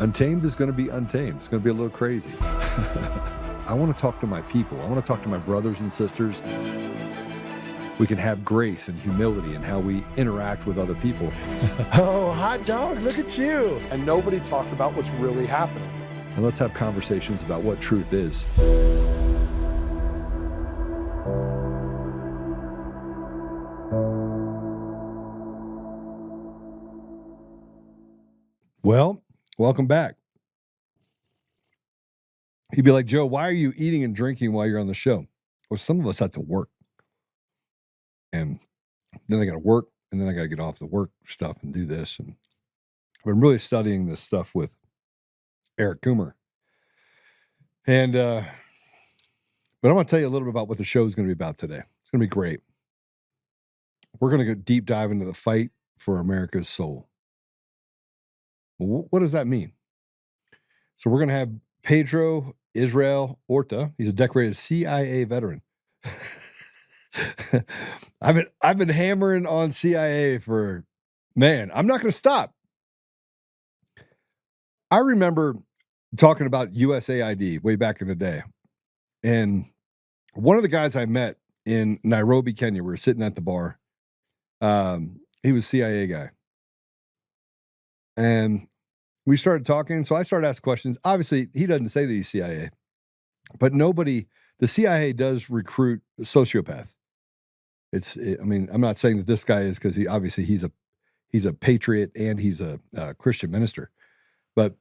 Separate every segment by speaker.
Speaker 1: Untamed is going to be untamed. It's going to be a little crazy. I want to talk to my people. I want to talk to my brothers and sisters. We can have grace and humility in how we interact with other people.
Speaker 2: Oh, hot dog, look at you.
Speaker 3: And nobody talked about what's really happening.
Speaker 1: And let's have conversations about what truth is. Well, welcome back. You'd be like, Joe, why are you eating and drinking while you're on the show? Well, some of us have to work. And then I got to work, and then I got to get off the work stuff and do this. And I've been really studying this stuff with Eric Coomer. And, but I'm going to tell you a little bit about what the show is going to be about today. It's going to be great. We're going to go deep dive into the fight for America's soul. Well, what does that mean? So we're going to have Pedro Israel Orta. He's a decorated CIA veteran. I've been hammering on CIA for, man, I'm not going to stop. I remember talking about USAID way back in the day. And one of the guys I met in Nairobi, Kenya, we were sitting at the bar. He was a CIA guy. And we started talking. So I started asking questions. Obviously, he doesn't say that he's CIA. But the CIA does recruit sociopaths. I'm not saying that this guy is, because he's a patriot and he's a Christian minister, but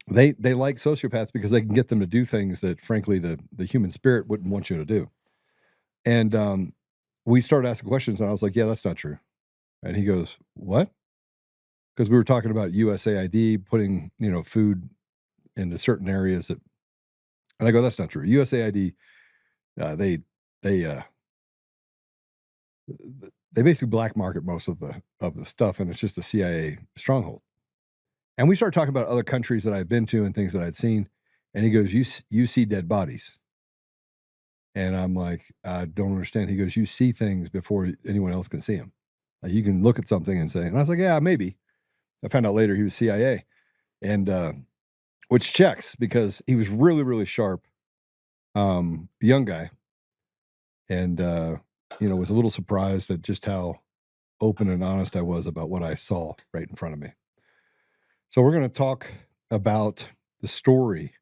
Speaker 1: they like sociopaths because they can get them to do things that, frankly, the human spirit wouldn't want you to do. And we started asking questions, and I was like, "Yeah, that's not true." And he goes, "What?" Because we were talking about USAID putting food into certain areas and I go, "That's not true. USAID, they basically black market most of the stuff, and it's just a CIA stronghold." And we started talking about other countries that I'd been to and things that I'd seen. And he goes, you see dead bodies. And I'm like, I don't understand. He goes, you see things before anyone else can see them. Like, you can look at something and say, and I was like, yeah, maybe. I found out later he was CIA. And which checks, because he was really, really sharp, young guy. And, was a little surprised at just how open and honest I was about what I saw right in front of me. So we're going to talk about the story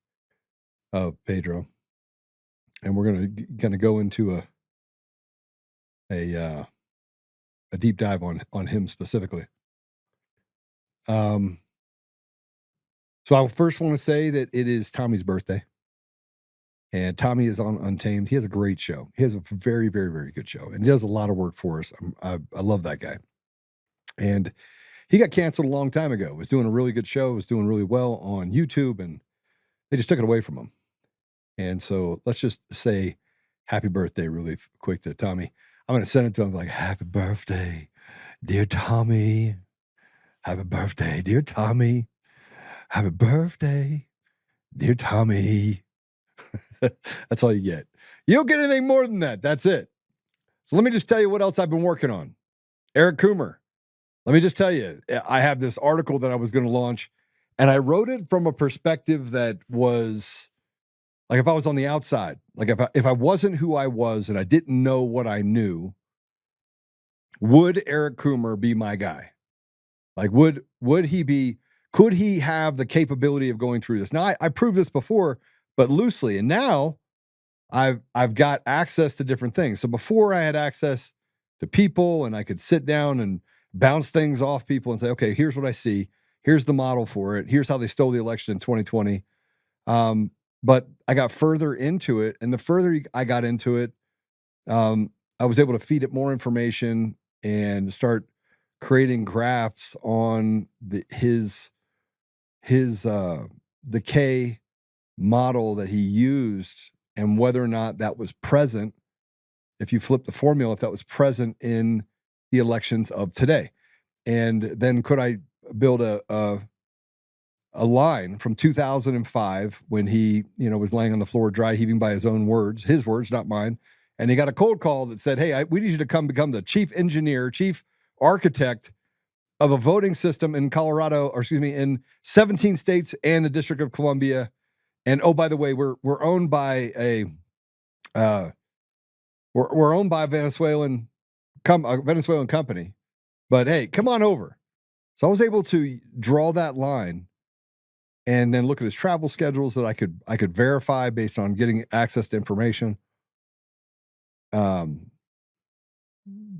Speaker 1: of Pedro, and we're going to go into a deep dive on him specifically. So I first want to say that it is Tommy's birthday, and Tommy is on Untamed. He has a great show. He has a very, very, very good show, and he does a lot of work for us. I love that guy. And he got canceled a long time ago. Was doing a really good show, was doing really well on YouTube, and they just took it away from him. And so let's just say happy birthday really quick to Tommy. I'm going to send it to him like, happy birthday, dear Tommy. Happy birthday, dear Tommy. Happy birthday, dear Tommy. That's all you get. You don't get anything more than that. That's it. So let me just tell you what else I've been working on. Eric Coomer. Let me just tell you, I have this article that I was going to launch, and I wrote it from a perspective that was like, if I was on the outside, like if I wasn't who I was and I didn't know what I knew, would Eric Coomer be my guy? Like, could he have the capability of going through this? Now, I proved this before, but loosely, and now I've got access to different things. So before I had access to people, and I could sit down and bounce things off people and say, okay, here's what I see. Here's the model for it. Here's how they stole the election in 2020. But I got further into it, and the further I got into it, I was able to feed it more information and start creating graphs on his decay model that he used, and whether or not that was present, if you flip the formula, if that was present in the elections of today. And then could I build a line from 2005 when he, was laying on the floor dry heaving by his own words, his words, not mine. And he got a cold call that said, hey, we need you to come become the chief engineer, chief architect of a voting system in Colorado, or excuse me, in 17 states and the District of Columbia. And oh, by the way, we're owned by a we're owned by a Venezuelan company. But hey, come on over. So I was able to draw that line and then look at his travel schedules that I could verify based on getting access to information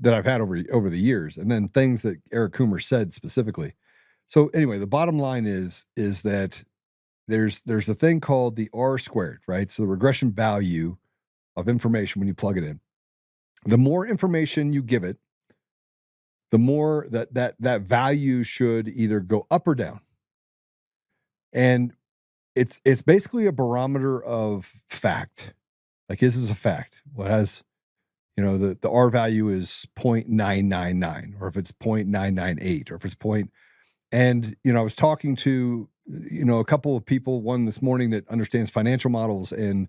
Speaker 1: that I've had over the years, and then things that Eric Coomer said specifically. So anyway, the bottom line is that there's a thing called the R squared, right? So the regression value of information when you plug it in. The more information you give it, the more that value should either go up or down. And it's basically a barometer of fact. Like, this is a fact. What has, the R value is 0.999, or if it's 0.998, or if it's and I was talking to a couple of people, one this morning that understands financial models, and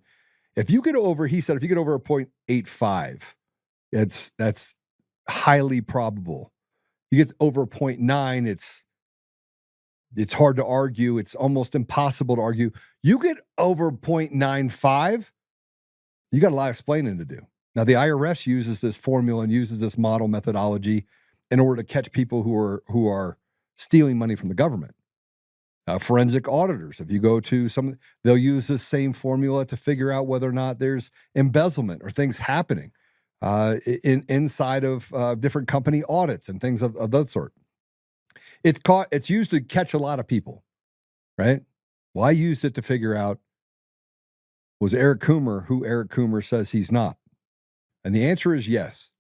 Speaker 1: if you get over, he said, if you get over a 0.85, that's highly probable. You get over a 0.9, it's hard to argue. It's almost impossible to argue. You get over 0.95, you got a lot of explaining to do. Now, the IRS uses this formula and uses this model methodology in order to catch people who are stealing money from the government. Forensic auditors, if you go to they'll use this same formula to figure out whether or not there's embezzlement or things happening inside of different company audits and things of that sort. It's used to catch a lot of people, right? Well, I used it to figure out, was Eric Coomer who Eric Coomer says he's not? And the answer is yes.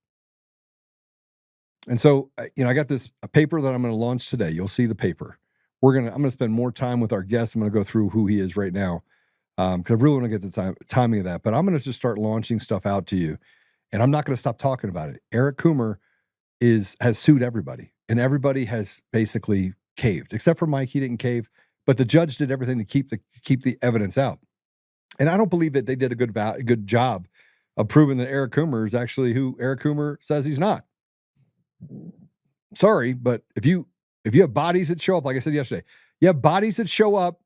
Speaker 1: And so, I got a paper that I'm going to launch today. You'll see the paper. I'm going to spend more time with our guest. I'm going to go through who he is right now, because I really want to get the timing of that. But I'm going to just start launching stuff out to you, and I'm not going to stop talking about it. Eric Coomer has sued everybody, and everybody has basically caved, except for Mike. He didn't cave, but the judge did everything to keep the evidence out. And I don't believe that they did a good job of proving that Eric Coomer is actually who Eric Coomer says he's not. Sorry, but if you have bodies that show up, like I said yesterday, you have bodies that show up,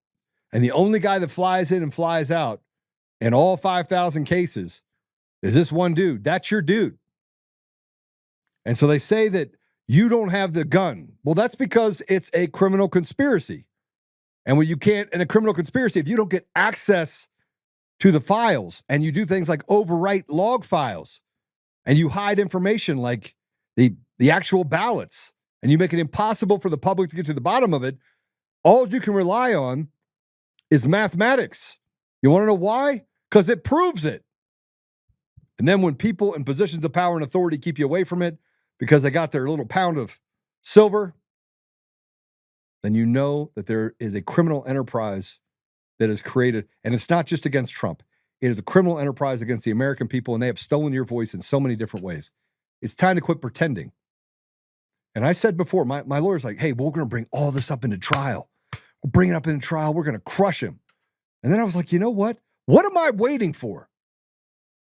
Speaker 1: and the only guy that flies in and flies out in all 5,000 cases is this one dude. That's your dude. And so they say that you don't have the gun. Well, that's because it's a criminal conspiracy. And when you can't, in a criminal conspiracy, if you don't get access to the files and you do things like overwrite log files and you hide information like the actual ballots, and you make it impossible for the public to get to the bottom of it, all you can rely on is mathematics. You want to know why? Because it proves it. And then when people in positions of power and authority keep you away from it because they got their little pound of silver, then you know that there is a criminal enterprise that is created. And it's not just against Trump. It is a criminal enterprise against the American people, and they have stolen your voice in so many different ways. It's time to quit pretending. And I said before, my lawyer's like, hey, we're going to bring all this up into trial. We'll bring it up into trial. We're going to crush him. And then I was like, you know what? What am I waiting for?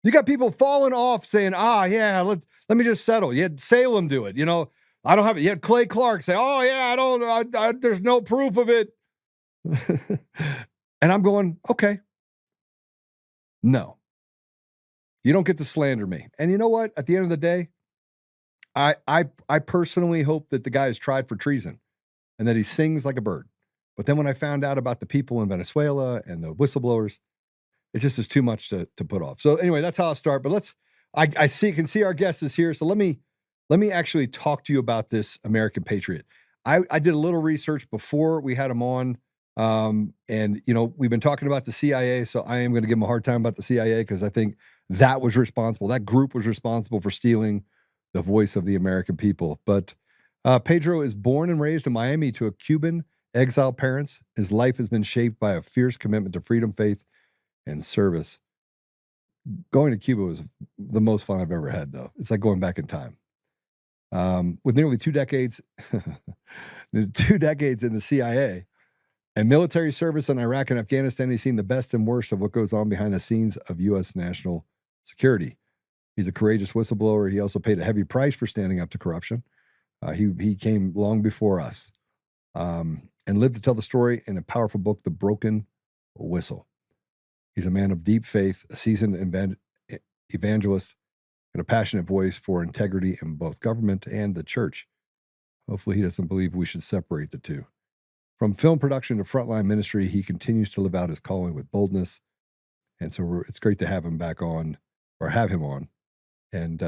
Speaker 1: You got people falling off saying, yeah, let me just settle. You had Salem do it. I don't have it. You had Clay Clark say, oh, yeah, there's no proof of it. And I'm going, okay. No. You don't get to slander me. And you know what? At the end of the day, I personally hope that the guy is tried for treason and that he sings like a bird. But then when I found out about the people in Venezuela and the whistleblowers, it just is too much to put off. So anyway, that's how I'll start. But I can see our guest is here. So let me actually talk to you about this American patriot. I did a little research before we had him on. And we've been talking about the CIA, so I am going to give him a hard time about the CIA because I think that group was responsible for stealing the voice of the American people. But Pedro is born and raised in Miami to a Cuban exile parents. His life has been shaped by a fierce commitment to freedom, faith, and service. Going to Cuba was the most fun I've ever had, though. It's like going back in time. With nearly 2 decades, 2 decades in the CIA and military service in Iraq and Afghanistan, he's seen the best and worst of what goes on behind the scenes of U.S. national security. He's a courageous whistleblower. He also paid a heavy price for standing up to corruption. He came long before us, and lived to tell the story in a powerful book, The Broken Whistle. He's a man of deep faith, a seasoned evangelist, and a passionate voice for integrity in both government and the church. Hopefully, he doesn't believe we should separate the two. From film production to frontline ministry, he continues to live out his calling with boldness. And so it's great to have him back on, or have him on. And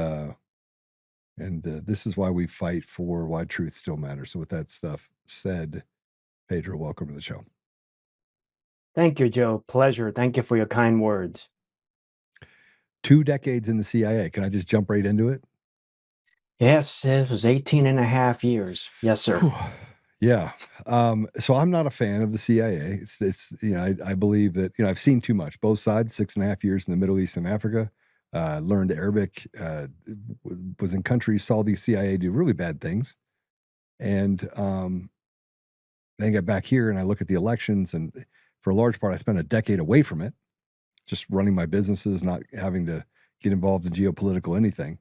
Speaker 1: this is why we fight for why truth still matters. So with that stuff said, Pedro, welcome to the show.
Speaker 4: Thank you, Joe. Pleasure. Thank you for your kind words.
Speaker 1: 2 decades in the CIA. Can I just jump right into it?
Speaker 4: Yes, it was 18 and a half years. Yes, sir.
Speaker 1: Whew. Yeah. So I'm not a fan of the CIA. It's I believe that, I've seen too much, both sides, 6.5 years in the Middle East and Africa, learned Arabic, was in countries, saw the CIA do really bad things. And then got back here and I look at the elections, and for a large part, I spent a decade away from it, just running my businesses, not having to get involved in geopolitical anything.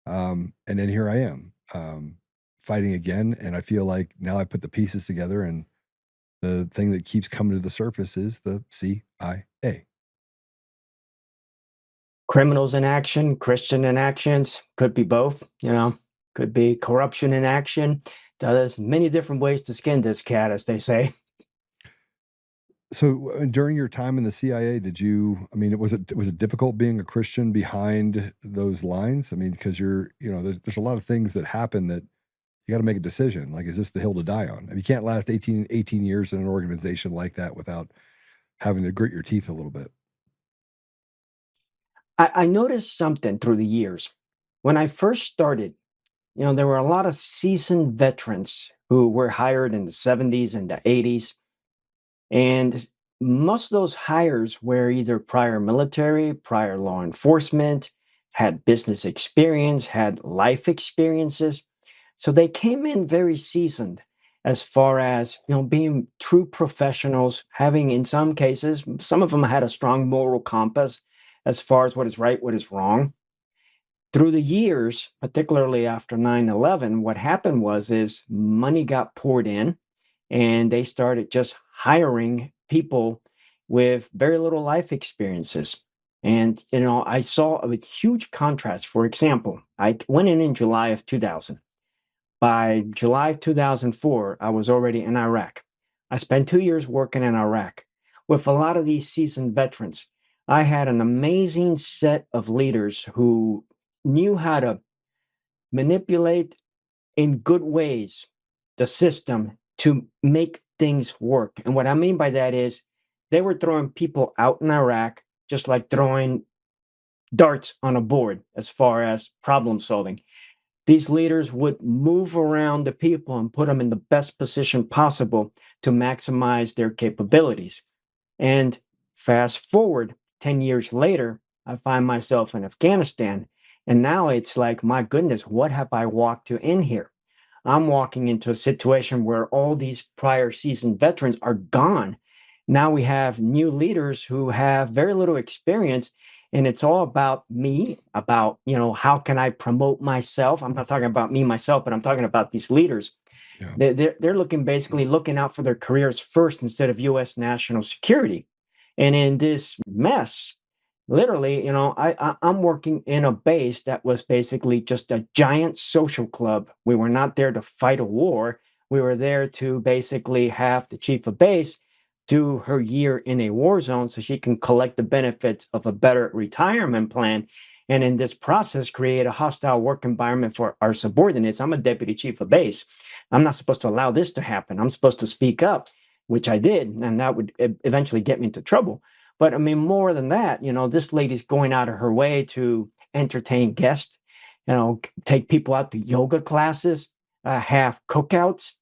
Speaker 1: And then here I am, fighting again. And I feel like now I put the pieces together, and the thing that keeps coming to the surface is the CIA.
Speaker 4: Criminals in action, Christian in actions, could be both, could be corruption in action. There's many different ways to skin this cat, as they say.
Speaker 1: So during your time in the CIA, was it difficult being a Christian behind those lines? I mean, because there's a lot of things that happen that you got to make a decision. Like, is this the hill to die on? And you can't last 18 years in an organization like that without having to grit your teeth a little bit.
Speaker 4: I noticed something through the years. When I first started, there were a lot of seasoned veterans who were hired in the 70s and the 80s. And most of those hires were either prior military, prior law enforcement, had business experience, had life experiences. So they came in very seasoned as far as, being true professionals, having, in some cases, some of them had a strong moral compass as far as what is right, what is wrong. Through the years, particularly after 9/11, what happened is money got poured in, and they started just hiring people with very little life experiences. And, I saw a huge contrast. For example, I went in July of 2000. By July of 2004, I was already in Iraq. I spent 2 years working in Iraq with a lot of these seasoned veterans. I had an amazing set of leaders who knew how to manipulate in good ways the system to make things work. And what I mean by that is they were throwing people out in Iraq just like throwing darts on a board as far as problem solving. These leaders would move around the people and put them in the best position possible to maximize their capabilities. And fast forward 10 years later, I find myself in Afghanistan. And now it's like, my goodness, what have I walked to in here? I'm walking into a situation where all these prior seasoned veterans are gone. Now we have new leaders who have very little experience, and it's all about me, about, how can I promote myself? I'm not talking about me, myself, but I'm talking about these leaders.
Speaker 1: Yeah.
Speaker 4: They're basically looking out for their careers first instead of U.S. national security. And in this mess, literally, I'm working in a base that was basically just a giant social club. We were not there to fight a war. We were there to basically have the chief of base do her year in a war zone so she can collect the benefits of a better retirement plan. And in this process, create a hostile work environment for our subordinates. I'm a deputy chief of base. I'm not supposed to allow this to happen. I'm supposed to speak up, which I did, and that would eventually get me into trouble. But I mean, more than that, this lady's going out of her way to entertain guests, take people out to yoga classes, have cookouts.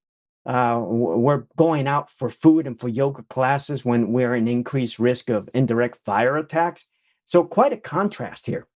Speaker 4: We're going out for food and for yoga classes when we're in increased risk of indirect fire attacks. So quite a contrast here.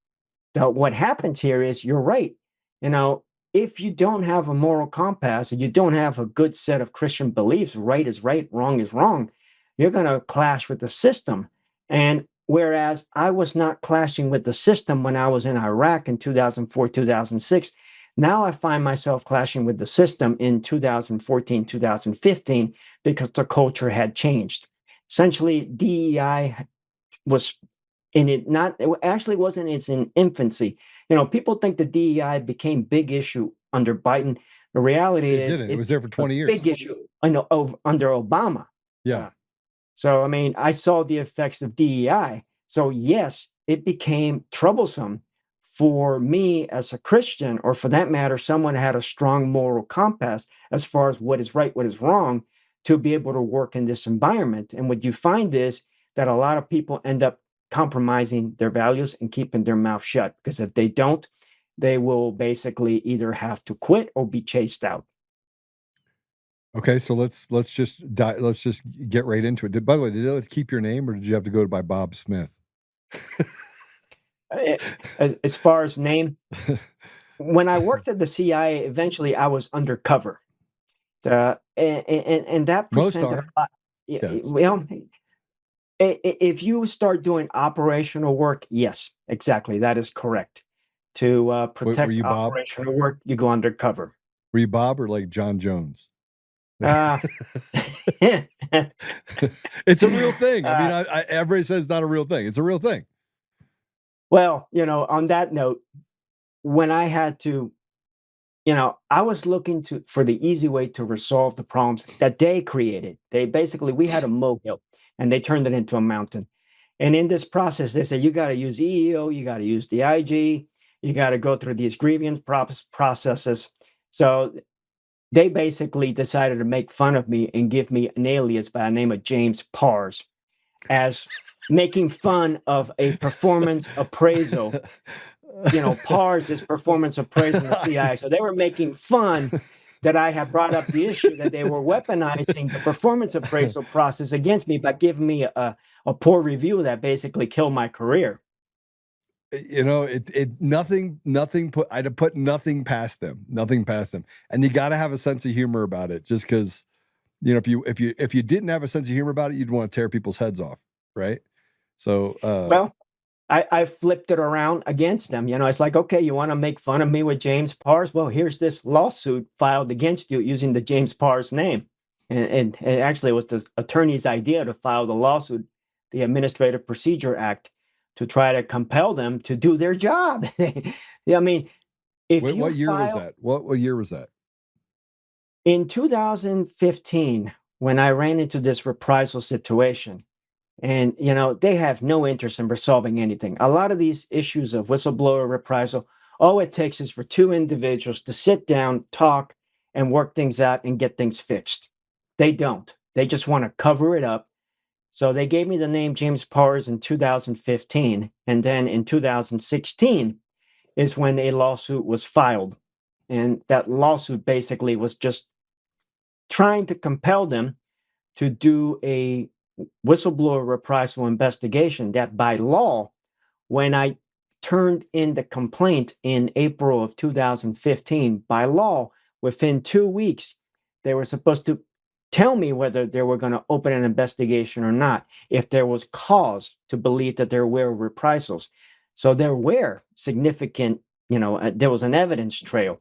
Speaker 4: So what happens here is, you're right. If you don't have a moral compass and you don't have a good set of Christian beliefs, right is right, wrong is wrong, you're going to clash with the system. And whereas I was not clashing with the system when I was in Iraq in 2004, 2006, Now I find myself clashing with the system in 2014, 2015, because the culture had changed. Essentially, DEI was in it not it actually wasn't its in infancy. People think the DEI became big issue under Biden. The reality
Speaker 1: It
Speaker 4: is
Speaker 1: didn't. It
Speaker 4: it
Speaker 1: was there for
Speaker 4: a
Speaker 1: 20 years.
Speaker 4: big issue, under Obama.
Speaker 1: Yeah.
Speaker 4: Uh, so, I mean, I saw the effects of DEI. So, yes, it became troublesome for me as a Christian, or for that matter, someone who had a strong moral compass as far as what is right, what is wrong, to be able to work in this environment. And what you find is that a lot of people end up compromising their values and keeping their mouth shut, because if they don't, they will basically either have to quit or be chased out.
Speaker 1: Okay, so let's just get right into it. By the way, did they keep your name, or did you have to go by Bob Smith?
Speaker 4: As far as name, when I worked at the CIA, eventually I was undercover. And that
Speaker 1: Most
Speaker 4: presented
Speaker 1: are.
Speaker 4: a lot. Yeah,
Speaker 1: Yes.
Speaker 4: well, if you start doing operational work, yes, exactly, that is correct. To
Speaker 1: Were
Speaker 4: protect
Speaker 1: you Bob?
Speaker 4: operational work, you go undercover.
Speaker 1: Were you Bob or like John Jones?
Speaker 4: Uh,
Speaker 1: It's a real thing. I mean,
Speaker 4: uh,
Speaker 1: everybody says it's not a real thing. It's a real thing.
Speaker 4: well, on that note, when I had to, I was looking for the easy way to resolve the problems that they created. We had a molehill and they turned it into a mountain. And in this process, they said, you got to use EEO, you got to use the IG, you got to go through these grievance processes. So they basically decided to make fun of me and give me an alias by the name of James Pars, as making fun of a performance appraisal. Pars is performance appraisal in the CIA. So they were making fun that I had brought up the issue that they were weaponizing the performance appraisal process against me by giving me a poor review that basically killed my career.
Speaker 1: I'd have put nothing past them, and you got to have a sense of humor about it. Just because, if you didn't have a sense of humor about it, you'd want to tear people's heads off, right? So,
Speaker 4: Well, I flipped it around against them. It's like, okay, you want to make fun of me with James Pars? Well, here's this lawsuit filed against you using the James Pars name. And actually, it was the attorney's idea to file the lawsuit, the Administrative Procedure Act, to try to compel them to do their job. I mean, if you
Speaker 1: what year was
Speaker 4: file
Speaker 1: that? What year was that?
Speaker 4: in 2015, when I ran into this reprisal situation, and they have no interest in resolving anything. A lot of these issues of whistleblower reprisal, all it takes is for two individuals to sit down, talk, and work things out and get things fixed. They don't. They just want to cover it up. So they gave me the name James Pars in 2015, and then in 2016 is when a lawsuit was filed. And that lawsuit basically was just trying to compel them to do a whistleblower reprisal investigation that, by law, when I turned in the complaint in April of 2015, by law, within 2 weeks, they were supposed to tell me whether they were going to open an investigation or not, if there was cause to believe that there were reprisals. So there were significant, there was an evidence trail.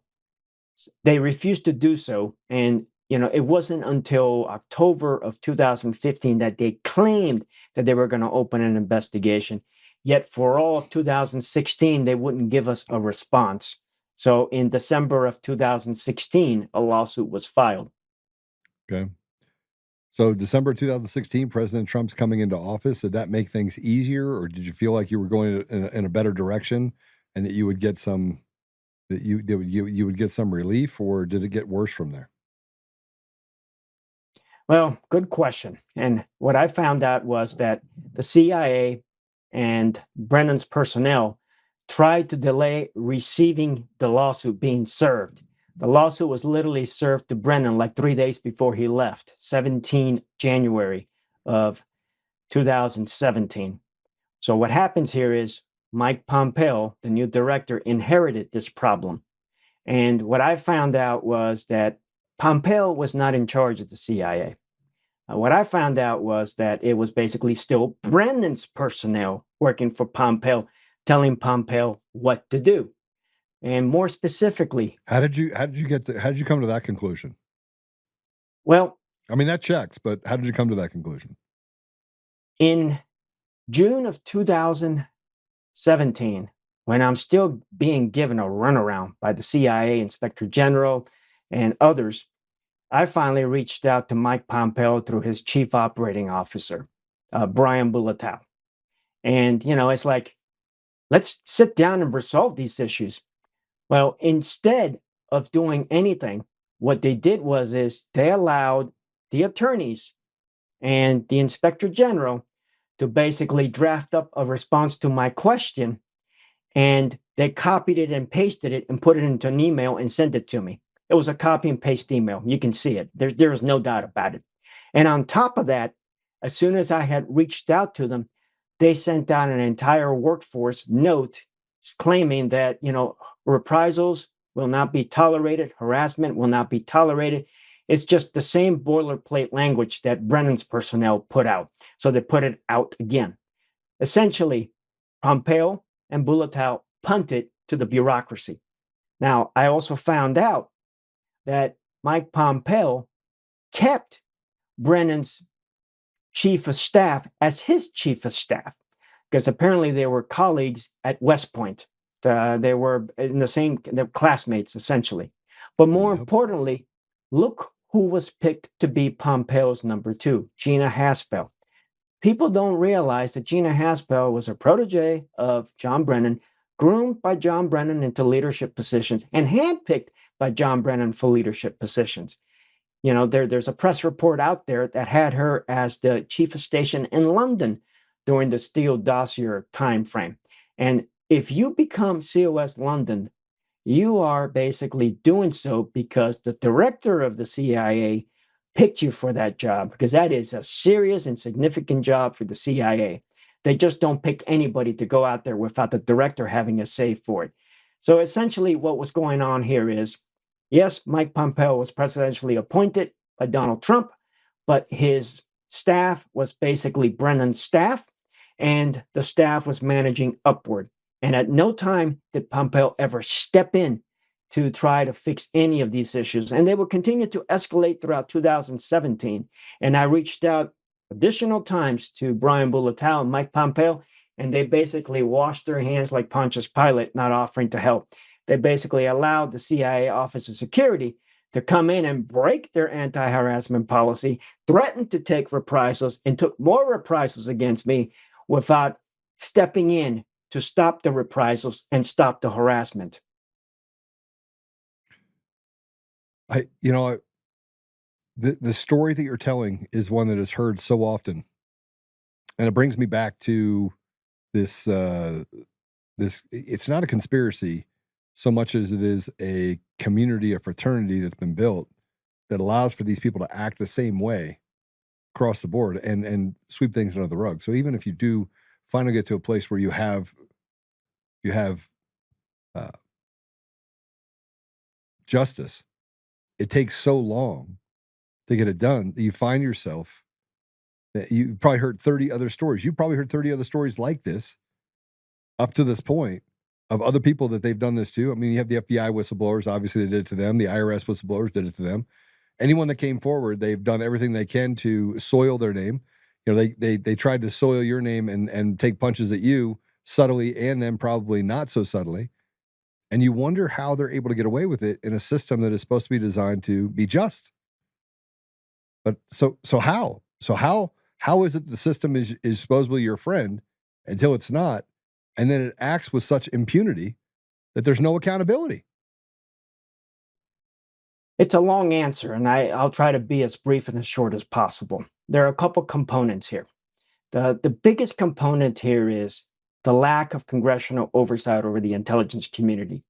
Speaker 4: They refused to do so. And it wasn't until October of 2015 that they claimed that they were going to open an investigation. Yet for all of 2016, they wouldn't give us a response. So in December of 2016, a lawsuit was filed.
Speaker 1: Okay. So December 2016, President Trump's coming into office. Did that make things easier, or did you feel like you were going in a better direction, and that you would get some you would get some relief, or did it get worse from there?
Speaker 4: Well, good question. And what I found out was that the CIA and Brennan's personnel tried to delay receiving the lawsuit being served. The lawsuit was literally served to Brennan like 3 days before he left, 17 January of 2017. So what happens here is Mike Pompeo, the new director, inherited this problem. And what I found out was that Pompeo was not in charge of the CIA. What I found out was that it was basically still Brennan's personnel working for Pompeo, telling Pompeo what to do. And more specifically,
Speaker 1: How did you come to that conclusion?
Speaker 4: well,
Speaker 1: I mean, that checks, but how did you come to that conclusion?
Speaker 4: in June of 2017, when I'm still being given a runaround by the CIA Inspector General and others, I finally reached out to Mike Pompeo through his chief operating officer, Brian Bulatow. And, it's like, let's sit down and resolve these issues. Well, instead of doing anything, what they did is they allowed the attorneys and the inspector general to basically draft up a response to my question, and they copied it and pasted it and put it into an email and sent it to me. It was a copy and paste email. You can see it. There's no doubt about it. And on top of that, as soon as I had reached out to them, they sent out an entire workforce note claiming that, reprisals will not be tolerated, harassment will not be tolerated. It's just the same boilerplate language that Brennan's personnel put out. So they put it out again. Essentially, Pompeo and Bulatow punted to the bureaucracy. Now, I also found out that Mike Pompeo kept Brennan's chief of staff as his chief of staff, because apparently they were colleagues at West Point. They were in the same, they're classmates, essentially. But more importantly, look who was picked to be Pompeo's number two, Gina Haspel. People don't realize that Gina Haspel was a protege of John Brennan, groomed by John Brennan into leadership positions, and handpicked by John Brennan for leadership positions. There's a press report out there that had her as the chief of station in London during the Steele dossier timeframe. And if you become COS London, you are basically doing so because the director of the CIA picked you for that job, because that is a serious and significant job for the CIA. They just don't pick anybody to go out there without the director having a say for it. So essentially what was going on here is, yes, Mike Pompeo was presidentially appointed by Donald Trump, but his staff was basically Brennan's staff, and the staff was managing upward. And at no time did Pompeo ever step in to try to fix any of these issues. And they would continue to escalate throughout 2017. And I reached out additional times to Brian Bulatow and Mike Pompeo, and they basically washed their hands like Pontius Pilate, not offering to help. They basically allowed the CIA Office of Security to come in and break their anti-harassment policy, threatened to take reprisals, and took more reprisals against me without stepping in to stop the reprisals and stop the harassment.
Speaker 1: The story that you're telling is one that is heard so often, and it brings me back to this. It's not a conspiracy so much as it is a community, a fraternity that's been built that allows for these people to act the same way across the board and sweep things under the rug. So even if you do finally get to a place where you have justice, it takes so long to get it done that you find yourself that you probably heard 30 other stories. You probably heard 30 other stories like this up to this point of other people that they've done this to. I mean, you have the FBI whistleblowers, obviously they did it to them. The IRS whistleblowers did it to them. Anyone that came forward, they've done everything they can to soil their name. They tried to soil your name and take punches at you subtly and then probably not so subtly. And you wonder how they're able to get away with it in a system that is supposed to be designed to be just. But so how? So how is it the system is supposedly your friend until it's not, and then it acts with such impunity that there's no accountability?
Speaker 4: It's a long answer, and I'll try to be as brief and as short as possible. There are a couple components here. The biggest component here is the lack of congressional oversight over the intelligence community.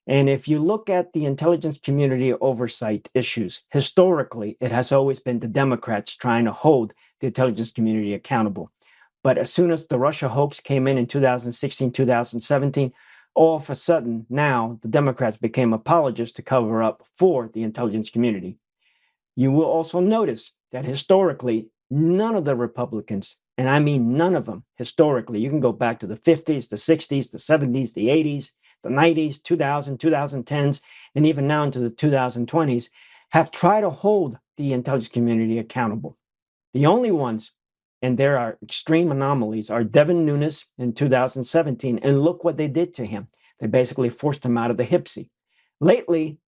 Speaker 4: And if you look at the intelligence community oversight issues, historically, it has always been the Democrats trying to hold the intelligence community accountable. But as soon as the Russia hoax came in 2016, 2017, all of a sudden now the Democrats became apologists to cover up for the intelligence community. You will also notice that historically, none of the Republicans, and I mean none of them historically, you can go back to the 50s, the 60s, the 70s, the 80s, the 90s, 2000, 2010s, and even now into the 2020s, have tried to hold the intelligence community accountable. The only ones, and there are extreme anomalies, are Devin Nunes in 2017. And look what they did to him. They basically forced him out of the HPSI. Lately,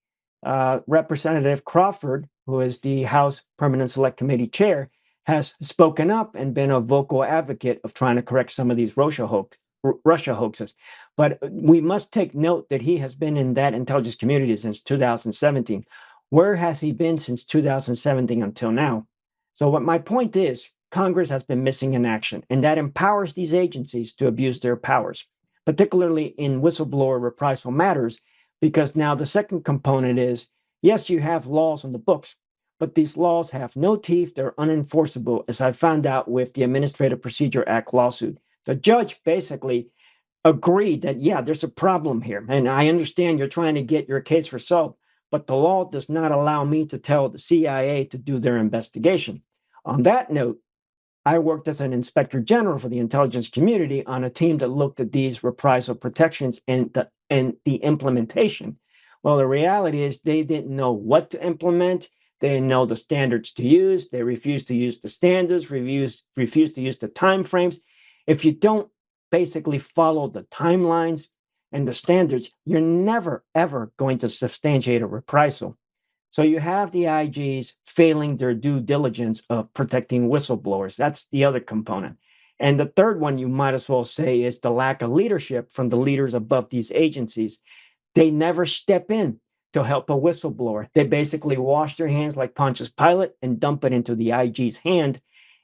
Speaker 4: Representative Crawford, who is the House Permanent Select Committee chair, has spoken up and been a vocal advocate of trying to correct some of these Russia hoaxes. But we must take note that he has been in that intelligence community since 2017. Where has he been since 2017 until now? So what my point is, Congress has been missing in action, and that empowers these agencies to abuse their powers, particularly in whistleblower reprisal matters, because now the second component is, yes, you have laws on the books, but these laws have no teeth. They're unenforceable, as I found out with the Administrative Procedure Act lawsuit. The judge basically agreed that, yeah, there's a problem here. And I understand you're trying to get your case resolved, but the law does not allow me to tell the CIA to do their investigation. On that note, I worked as an inspector general for the intelligence community on a team that looked at these reprisal protections and the implementation. Well, the reality is they didn't know what to implement. They didn't know the standards to use. They refused to use the standards, refused to use the timeframes. If you don't basically follow the timelines and the standards, you're never, ever going to substantiate a reprisal. So you have the IGs failing their due diligence of protecting whistleblowers. That's the other component. And the third one you might as well say is the lack of leadership from the leaders above these agencies. They never step in to help a whistleblower. They basically wash their hands like Pontius Pilate and dump it into the IG's hand.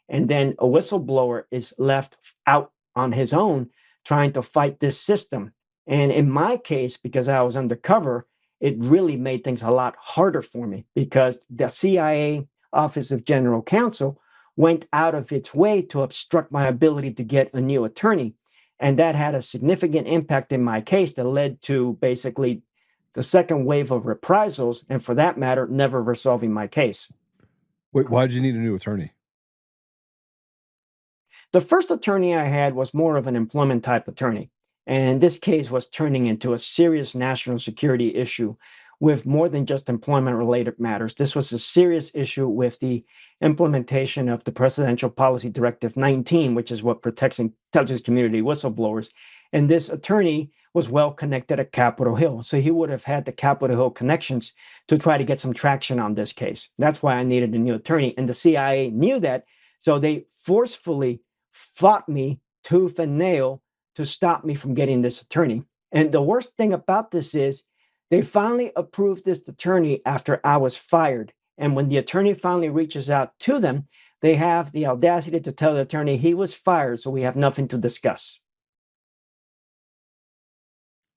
Speaker 4: And then a whistleblower is left out on his own trying to fight this system. And in my case, because I was undercover, it really made things a lot harder for me because the CIA Office of General Counsel went out of its way to obstruct my ability to get a new attorney. And that had a significant impact in my case that led to basically the second wave of reprisals, and for that matter, never resolving my case.
Speaker 1: Wait, why did you need a new attorney?
Speaker 4: The first attorney I had was more of an employment type attorney. And this case was turning into a serious national security issue with more than just employment related matters. This was a serious issue with the implementation of the Presidential Policy Directive 19, which is what protects intelligence community whistleblowers. And this attorney was well connected at Capitol Hill. So he would have had the Capitol Hill connections to try to get some traction on this case. That's why I needed a new attorney. And the CIA knew that. So they forcefully fought me tooth and nail to stop me from getting this attorney. And the worst thing about this is they finally approved this attorney after I was fired. And when the attorney finally reaches out to them, they have the audacity to tell the attorney he was fired, so we have nothing to discuss.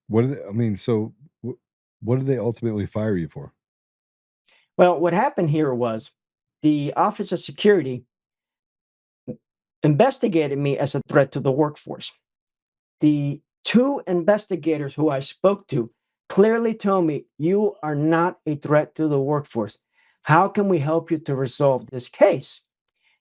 Speaker 1: What did they, I mean, so what did they ultimately fire you for?
Speaker 4: Well, what happened here was the Office of Security investigated me as a threat to the workforce. The two investigators who I spoke to clearly told me, you are not a threat to the workforce. How can we help you to resolve this case?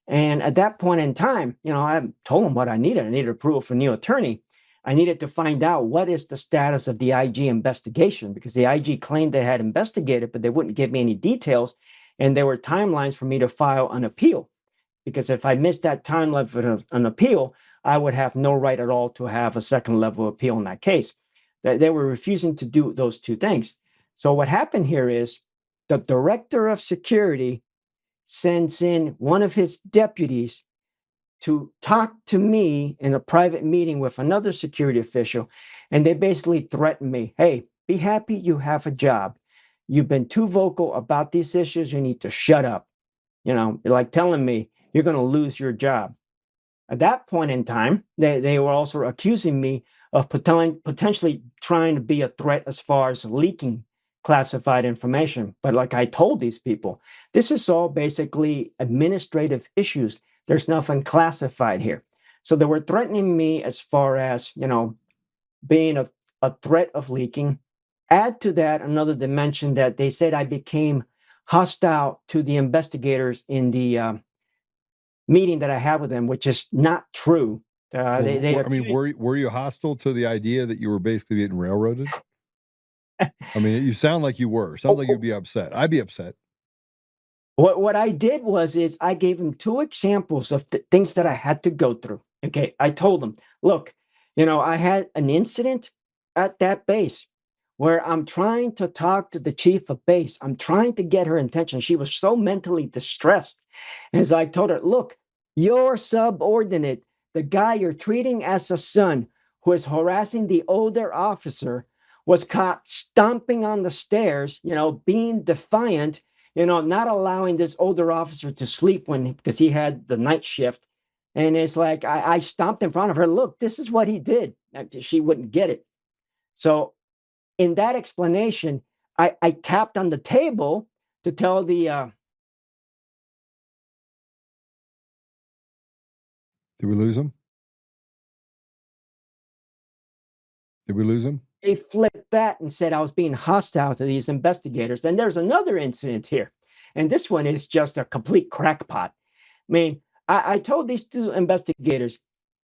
Speaker 4: And at that point in time, I told them what I needed. I needed approval for a new attorney. I needed to find out what is the status of the IG investigation, because the IG claimed they had investigated, but they wouldn't give me any details. And there were timelines for me to file an appeal, because if I missed that timeline of an appeal, I would have no right at all to have a second level appeal in that case. They were refusing to do those two things. So what happened here is the director of security sends in one of his deputies to talk to me in a private meeting with another security official. And they basically threatened me, hey, be happy you have a job. You've been too vocal about these issues. You need to shut up. Like telling me you're going to lose your job. At that point in time, they were also accusing me of potentially trying to be a threat as far as leaking classified information. But like I told these people, this is all basically administrative issues. There's nothing classified here. So they were threatening me as far as, being a threat of leaking. Add to that another dimension that they said I became hostile to the investigators in the meeting that I had with them, which is not true.
Speaker 1: I mean, were you hostile to the idea that you were basically getting railroaded? I mean, you sound like you were. Sounds like you'd be upset. I'd be upset.
Speaker 4: What I did is I gave him two examples of the things that I had to go through. Okay, I told him, look, I had an incident at that base where I'm trying to talk to the chief of base. I'm trying to get her attention. She was so mentally distressed. And as I told her, look, your subordinate, the guy you're treating as a son who is harassing the older officer, was caught stomping on the stairs, being defiant, not allowing this older officer to sleep because he had the night shift. And it's like, I stomped in front of her. Look, this is what he did. She wouldn't get it. So in that explanation, I tapped on the table to tell the.
Speaker 1: Did we lose him? Did we lose him?
Speaker 4: They flipped that and said I was being hostile to these investigators. And there's another incident here. And this one is just a complete crackpot. I mean, I told these two investigators,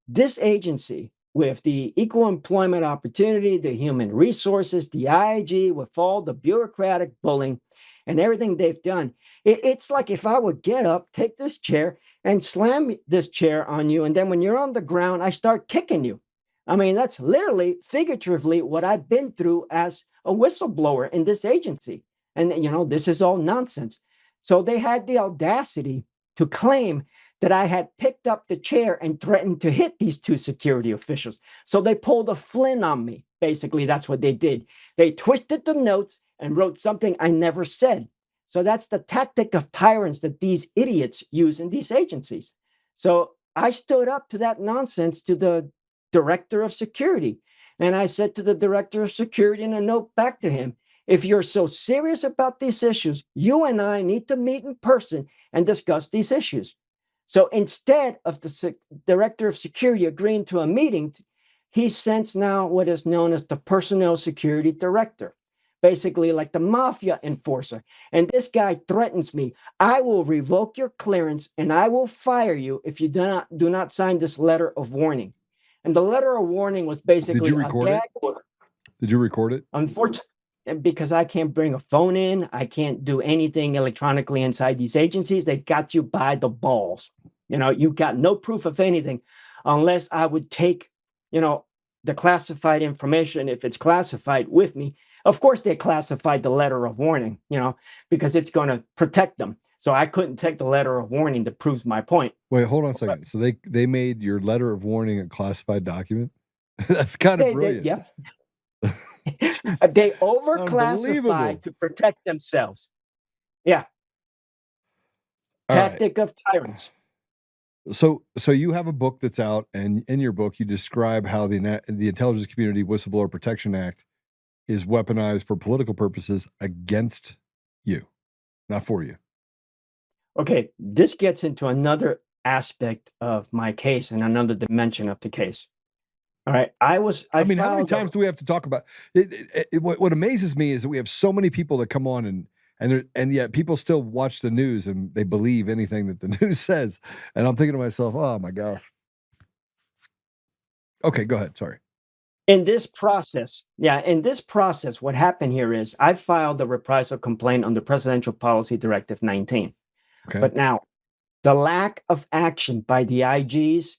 Speaker 4: this agency with the equal employment opportunity, the human resources, the IG, with all the bureaucratic bullying and everything they've done, it's like if I would get up, take this chair and slam this chair on you. And then when you're on the ground, I start kicking you. I mean, that's literally, figuratively, what I've been through as a whistleblower in this agency. And, this is all nonsense. So they had the audacity to claim that I had picked up the chair and threatened to hit these two security officials. So they pulled a Flynn on me. Basically, that's what they did. They twisted the notes and wrote something I never said. So that's the tactic of tyrants that these idiots use in these agencies. So I stood up to that nonsense to the director of security. And I said to the director of security in a note back to him, if you're so serious about these issues, you and I need to meet in person and discuss these issues. So instead of the director of security agreeing to a meeting, he sends now what is known as the personnel security director, basically like the mafia enforcer. And this guy threatens me. I will revoke your clearance and I will fire you if you do not sign this letter of warning. And the letter of warning was basically
Speaker 1: Did you record it? Did you record it?
Speaker 4: Unfortunately, because I can't bring a phone in, I can't do anything electronically inside these agencies. They got you by the balls. You got no proof of anything unless I would take, the classified information, if it's classified, with me. Of course, they classified the letter of warning, because it's going to protect them. So I couldn't take the letter of warning that proves my point.
Speaker 1: Wait, hold on a second. So they made your letter of warning a classified document? That's kind of brilliant.
Speaker 4: Yeah. They overclassified to protect themselves. Yeah. Tactic of tyrants.
Speaker 1: So you have a book that's out, and in your book you describe how the Intelligence Community Whistleblower Protection Act is weaponized for political purposes against you, not for you.
Speaker 4: Okay, this gets into another aspect of my case and another dimension of the case. All right, I mean,
Speaker 1: how many times do we have to talk about it? What amazes me is that we have so many people that come on and yet people still watch the news and they believe anything that the news says. And I'm thinking to myself, oh my gosh. Okay, go ahead. Sorry.
Speaker 4: In this process, what happened here is I filed a reprisal complaint under Presidential Policy Directive 19. Okay. But now, the lack of action by the IGs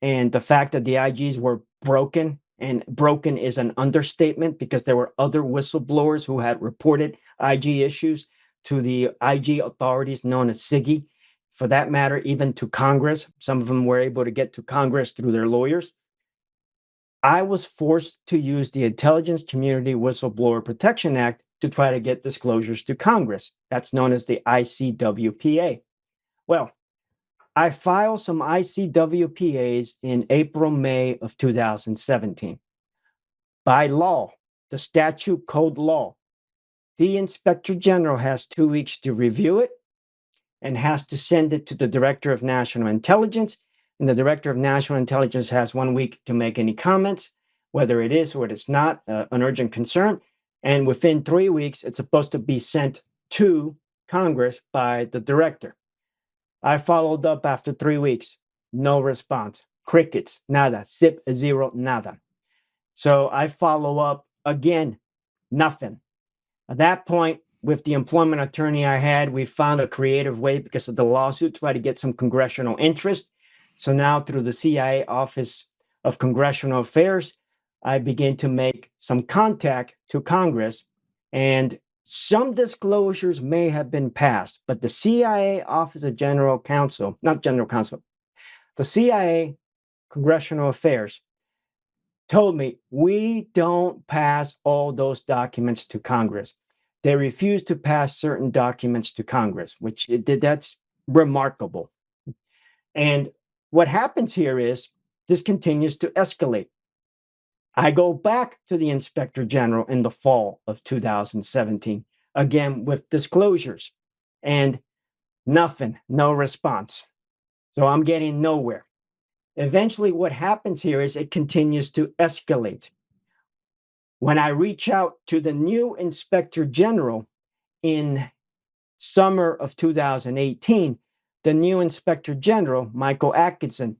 Speaker 4: and the fact that the IGs were broken, and broken is an understatement because there were other whistleblowers who had reported IG issues to the IG authorities known as SIGI. For that matter, even to Congress. Some of them were able to get to Congress through their lawyers. I was forced to use the Intelligence Community Whistleblower Protection Act to try to get disclosures to Congress. That's known as the ICWPA. Well, I filed some ICWPAs in April, May of 2017. By law, the statute code law, the Inspector General has 2 weeks to review it and has to send it to the Director of National Intelligence. And the Director of National Intelligence has 1 week to make any comments, whether it is or it is not an urgent concern. And within 3 weeks, it's supposed to be sent to Congress by the director. I followed up after 3 weeks, no response. crickets, nada, zip, zero, nada. So I follow up again, nothing. At that point, with the employment attorney I had, we found a creative way because of the lawsuit, try to get some congressional interest. So now through the CIA Office of Congressional Affairs, I began to make some contact to Congress, and some disclosures may have been passed, but the CIA Office of General Counsel, not General Counsel, the CIA Congressional Affairs told me, we don't pass all those documents to Congress. They refuse to pass certain documents to Congress, which that's remarkable. And what happens here is this continues to escalate. I go back to the Inspector General in the fall of 2017, again with disclosures, and nothing, no response. So I'm getting nowhere. Eventually, what happens here is it continues to escalate. When I reach out to the new Inspector General in summer of 2018, the new Inspector General, Michael Atkinson,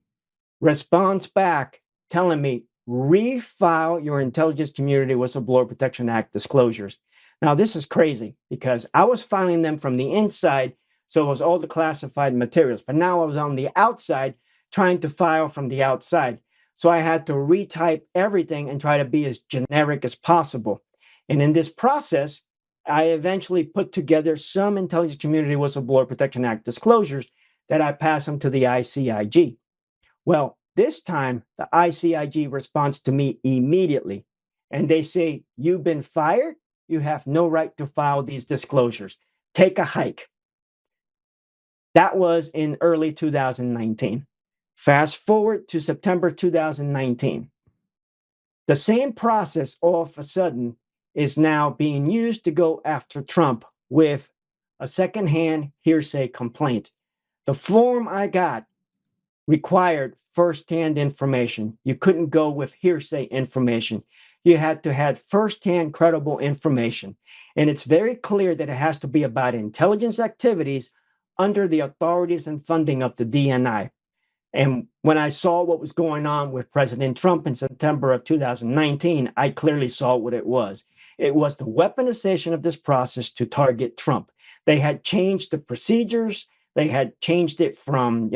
Speaker 4: responds back telling me, refile your Intelligence Community Whistleblower Protection Act disclosures. Now, this is crazy because I was filing them from the inside, so it was all the classified materials. But now I was on the outside trying to file from the outside. So I had to retype everything and try to be as generic as possible. And in this process, I eventually put together some Intelligence Community Whistleblower Protection Act disclosures that I pass them to the ICIG. Well, this time, the ICIG responds to me immediately, and they say, you've been fired. You have no right to file these disclosures. Take a hike. That was in early 2019. Fast forward to September 2019. The same process all of a sudden is now being used to go after Trump with a secondhand hearsay complaint. The form I got required firsthand information. You couldn't go with hearsay information. You had to have firsthand credible information. And it's very clear that it has to be about intelligence activities under the authorities and funding of the DNI. And when I saw what was going on with President Trump in September of 2019, I clearly saw what it was. It was the weaponization of this process to target Trump. They had changed the procedures. They had changed it from,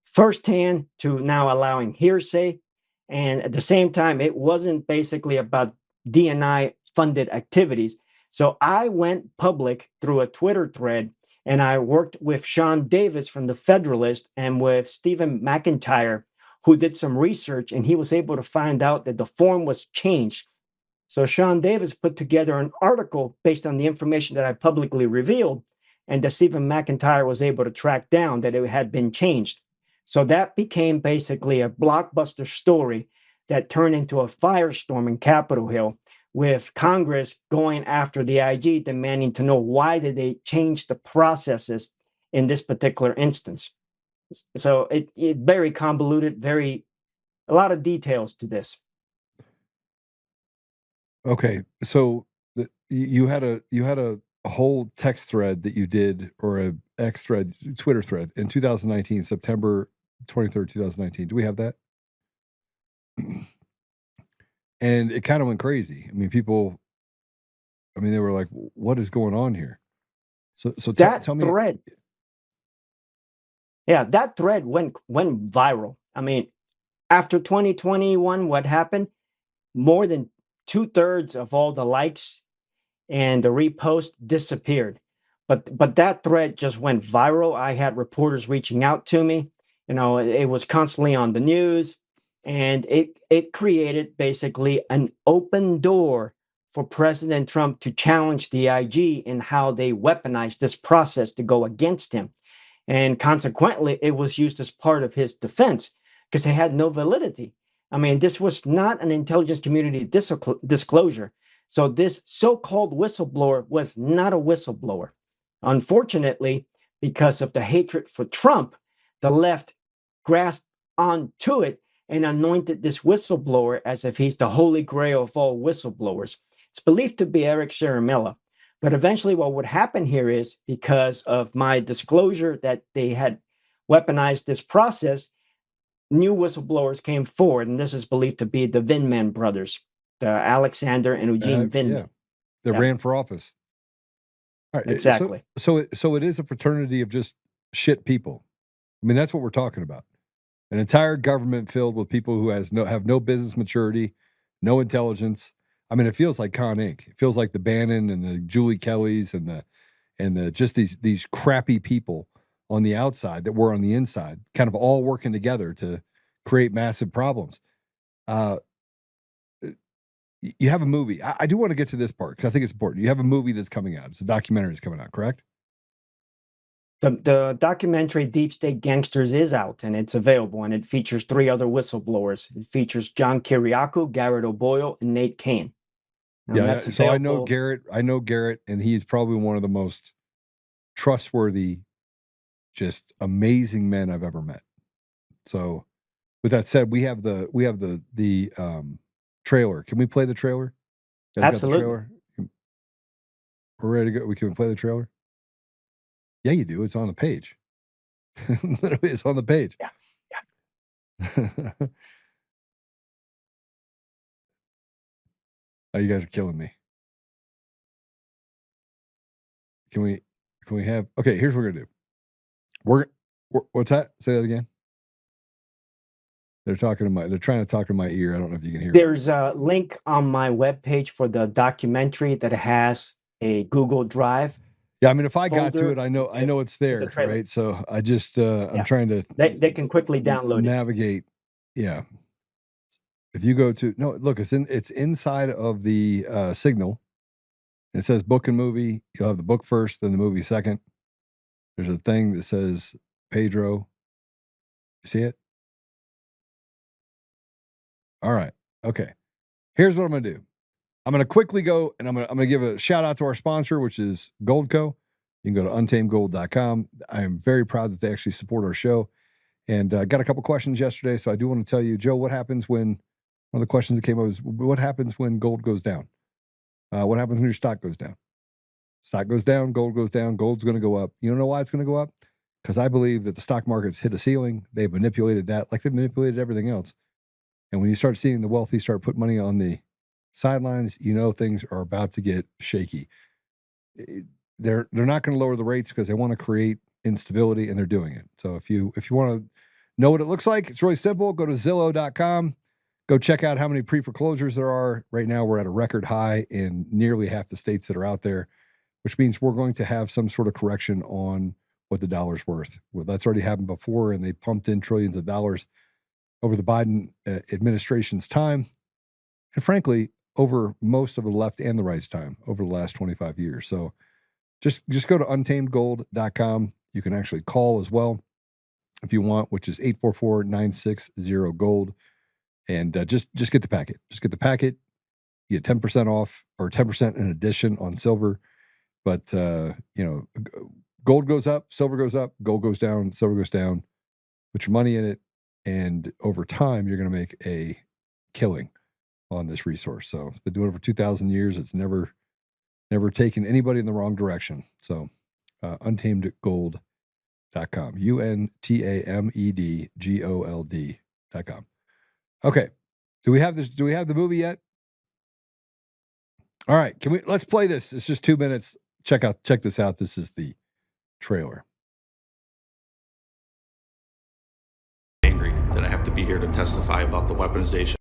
Speaker 4: firsthand to now allowing hearsay. And at the same time, it wasn't basically about DNI funded activities. So I went public through a Twitter thread, and I worked with Sean Davis from the Federalist and with Stephen McIntyre, who did some research, and he was able to find out that the form was changed. So Sean Davis put together an article based on the information that I publicly revealed, and that Stephen McIntyre was able to track down that it had been changed. So that became basically a blockbuster story that turned into a firestorm in Capitol Hill, with Congress going after the IG, demanding to know why did they change the processes in this particular instance. So it very convoluted, a lot of details to this.
Speaker 1: Okay, so you had a whole text thread that you did, or a X thread, Twitter thread in 2019, September 23rd, 2019. Do we have that? And it kind of went crazy. I mean, they were like, what is going on here? So tell me.
Speaker 4: Thread. Yeah, that thread went viral. I mean, after 2021, what happened? More than 2/3 of all the likes and the repost disappeared. But that thread just went viral. I had reporters reaching out to me. It was constantly on the news, and it created basically an open door for President Trump to challenge the IG in how they weaponized this process to go against him. And consequently, it was used as part of his defense because it had no validity. I mean, this was not an intelligence community disclosure. So this so-called whistleblower was not a whistleblower. Unfortunately, because of the hatred for Trump, the left grasped onto it and anointed this whistleblower as if he's the holy grail of all whistleblowers. It's believed to be Eric Ciaramella. But eventually what would happen here is, because of my disclosure that they had weaponized this process, new whistleblowers came forward, and this is believed to be the Vindman brothers, the Alexander and Eugene Vindman.
Speaker 1: Yeah, that ran for office. All right,
Speaker 4: exactly.
Speaker 1: So it is a fraternity of just shit people. I mean, that's what we're talking about. An entire government filled with people who have no business maturity, no intelligence. I mean, it feels like Con Inc. It feels like the Bannon and the Julie Kellys and the just these crappy people on the outside that were on the inside, kind of all working together to create massive problems. You have a movie. I do want to get to this part because I think it's important. You have a movie that's coming out. It's a documentary that's coming out, correct?
Speaker 4: The documentary Deep State Gangsters is out, and it's available, and it features 3 other whistleblowers. It features John Kiriakou, Garrett O'Boyle, and Nate Kane.
Speaker 1: Yeah, so I know Garrett, and he's probably one of the most trustworthy, just amazing men I've ever met. So with that said, we have the trailer. Can we play the trailer?
Speaker 4: Absolutely.
Speaker 1: The trailer? We're ready to go. We can play the trailer? Yeah, you do. It's on the page. Literally, it's on the page.
Speaker 4: Yeah.
Speaker 1: Oh, you guys are killing me. Can we have? Okay, here's what we're gonna do. We're what's that? Say that again. They're trying to talk in my ear. I don't know if you can hear.
Speaker 4: There's a link on my webpage for the documentary that has a Google Drive.
Speaker 1: Yeah, I mean, if I got to it, I know it's there, right? So I just I'm trying to.
Speaker 4: They can quickly download
Speaker 1: navigate. Yeah. If you go to look, it's inside of the Signal. It says book and movie. You'll have the book first, then the movie second. There's a thing that says Pedro. You see it? All right. Okay. Here's what I'm going to do. I'm going to quickly go and I'm going to give a shout out to our sponsor, which is Goldco. You can go to untamedgold.com. I am very proud that they actually support our show. And I got a couple questions yesterday, so I do want to tell you, Joe, what happens when one of the questions that came up is what happens when gold goes down? What happens when your stock goes down? Stock goes down, gold goes down, gold's going to go up. You don't know why it's going to go up? Because I believe that the stock market's hit a ceiling. They've manipulated that like they've manipulated everything else. And when you start seeing the wealthy start putting money on the sidelines, you know things are about to get shaky. They're not going to lower the rates because they want to create instability, and they're doing it. So if you want to know what it looks like, it's really simple. Go to Zillow.com. Go check out how many pre-foreclosures there are. Right now, we're at a record high in nearly half the states that are out there, which means we're going to have some sort of correction on what the dollar's worth. Well, that's already happened before, and they pumped in trillions of dollars over the Biden administration's time. And frankly, over most of the left and the right's time over the last 25 years. So just go to untamedgold.com. You can actually call as well if you want, which is 844-960-GOLD. And just get the packet. Just get the packet. You get 10% off or 10% in addition on silver. But, gold goes up, silver goes up, gold goes down, silver goes down. Put your money in it. And over time, you're going to make a killing on this resource. So it's been doing it for 2,000 years. It's never taken anybody in the wrong direction. So untamedgold.com. UNTAMEDGOLD.com. Okay. Do we have this? Do we have the movie yet? All right. Let's play this. It's just 2 minutes. Check this out. This is the trailer.
Speaker 5: Angry that I have to be here to testify about the weaponization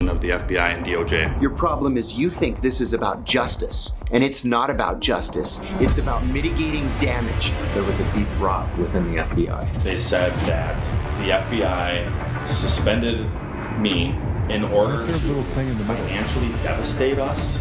Speaker 5: of the FBI and DOJ.
Speaker 6: Your problem is you think this is about justice, and it's not about justice. It's about mitigating damage.
Speaker 7: There was a deep rot within the FBI.
Speaker 8: They said that the FBI suspended me in order to financially devastate us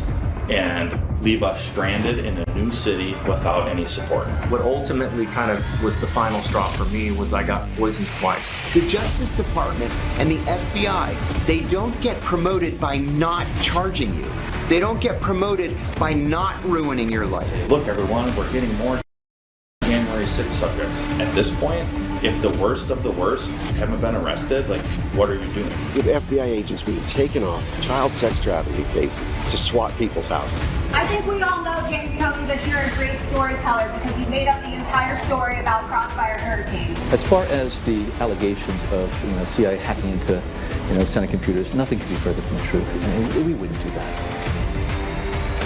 Speaker 8: and leave us stranded in a new city without any support.
Speaker 7: What ultimately kind of was the final straw for me was I got poisoned twice.
Speaker 6: The Justice Department and the FBI, they don't get promoted by not charging you. They don't get promoted by not ruining your life.
Speaker 8: Look, everyone, we're getting more January 6th subjects. At this point, if the worst of the worst haven't been arrested, like, what are you doing?
Speaker 9: With FBI agents being taken off child sex trafficking cases to SWAT people's houses.
Speaker 10: I think we all know, James Comey, that you're a great storyteller because you made up the entire story about Crossfire Hurricane.
Speaker 11: As far as the allegations of CIA hacking into Senate computers, nothing could be further from the truth. We wouldn't do that.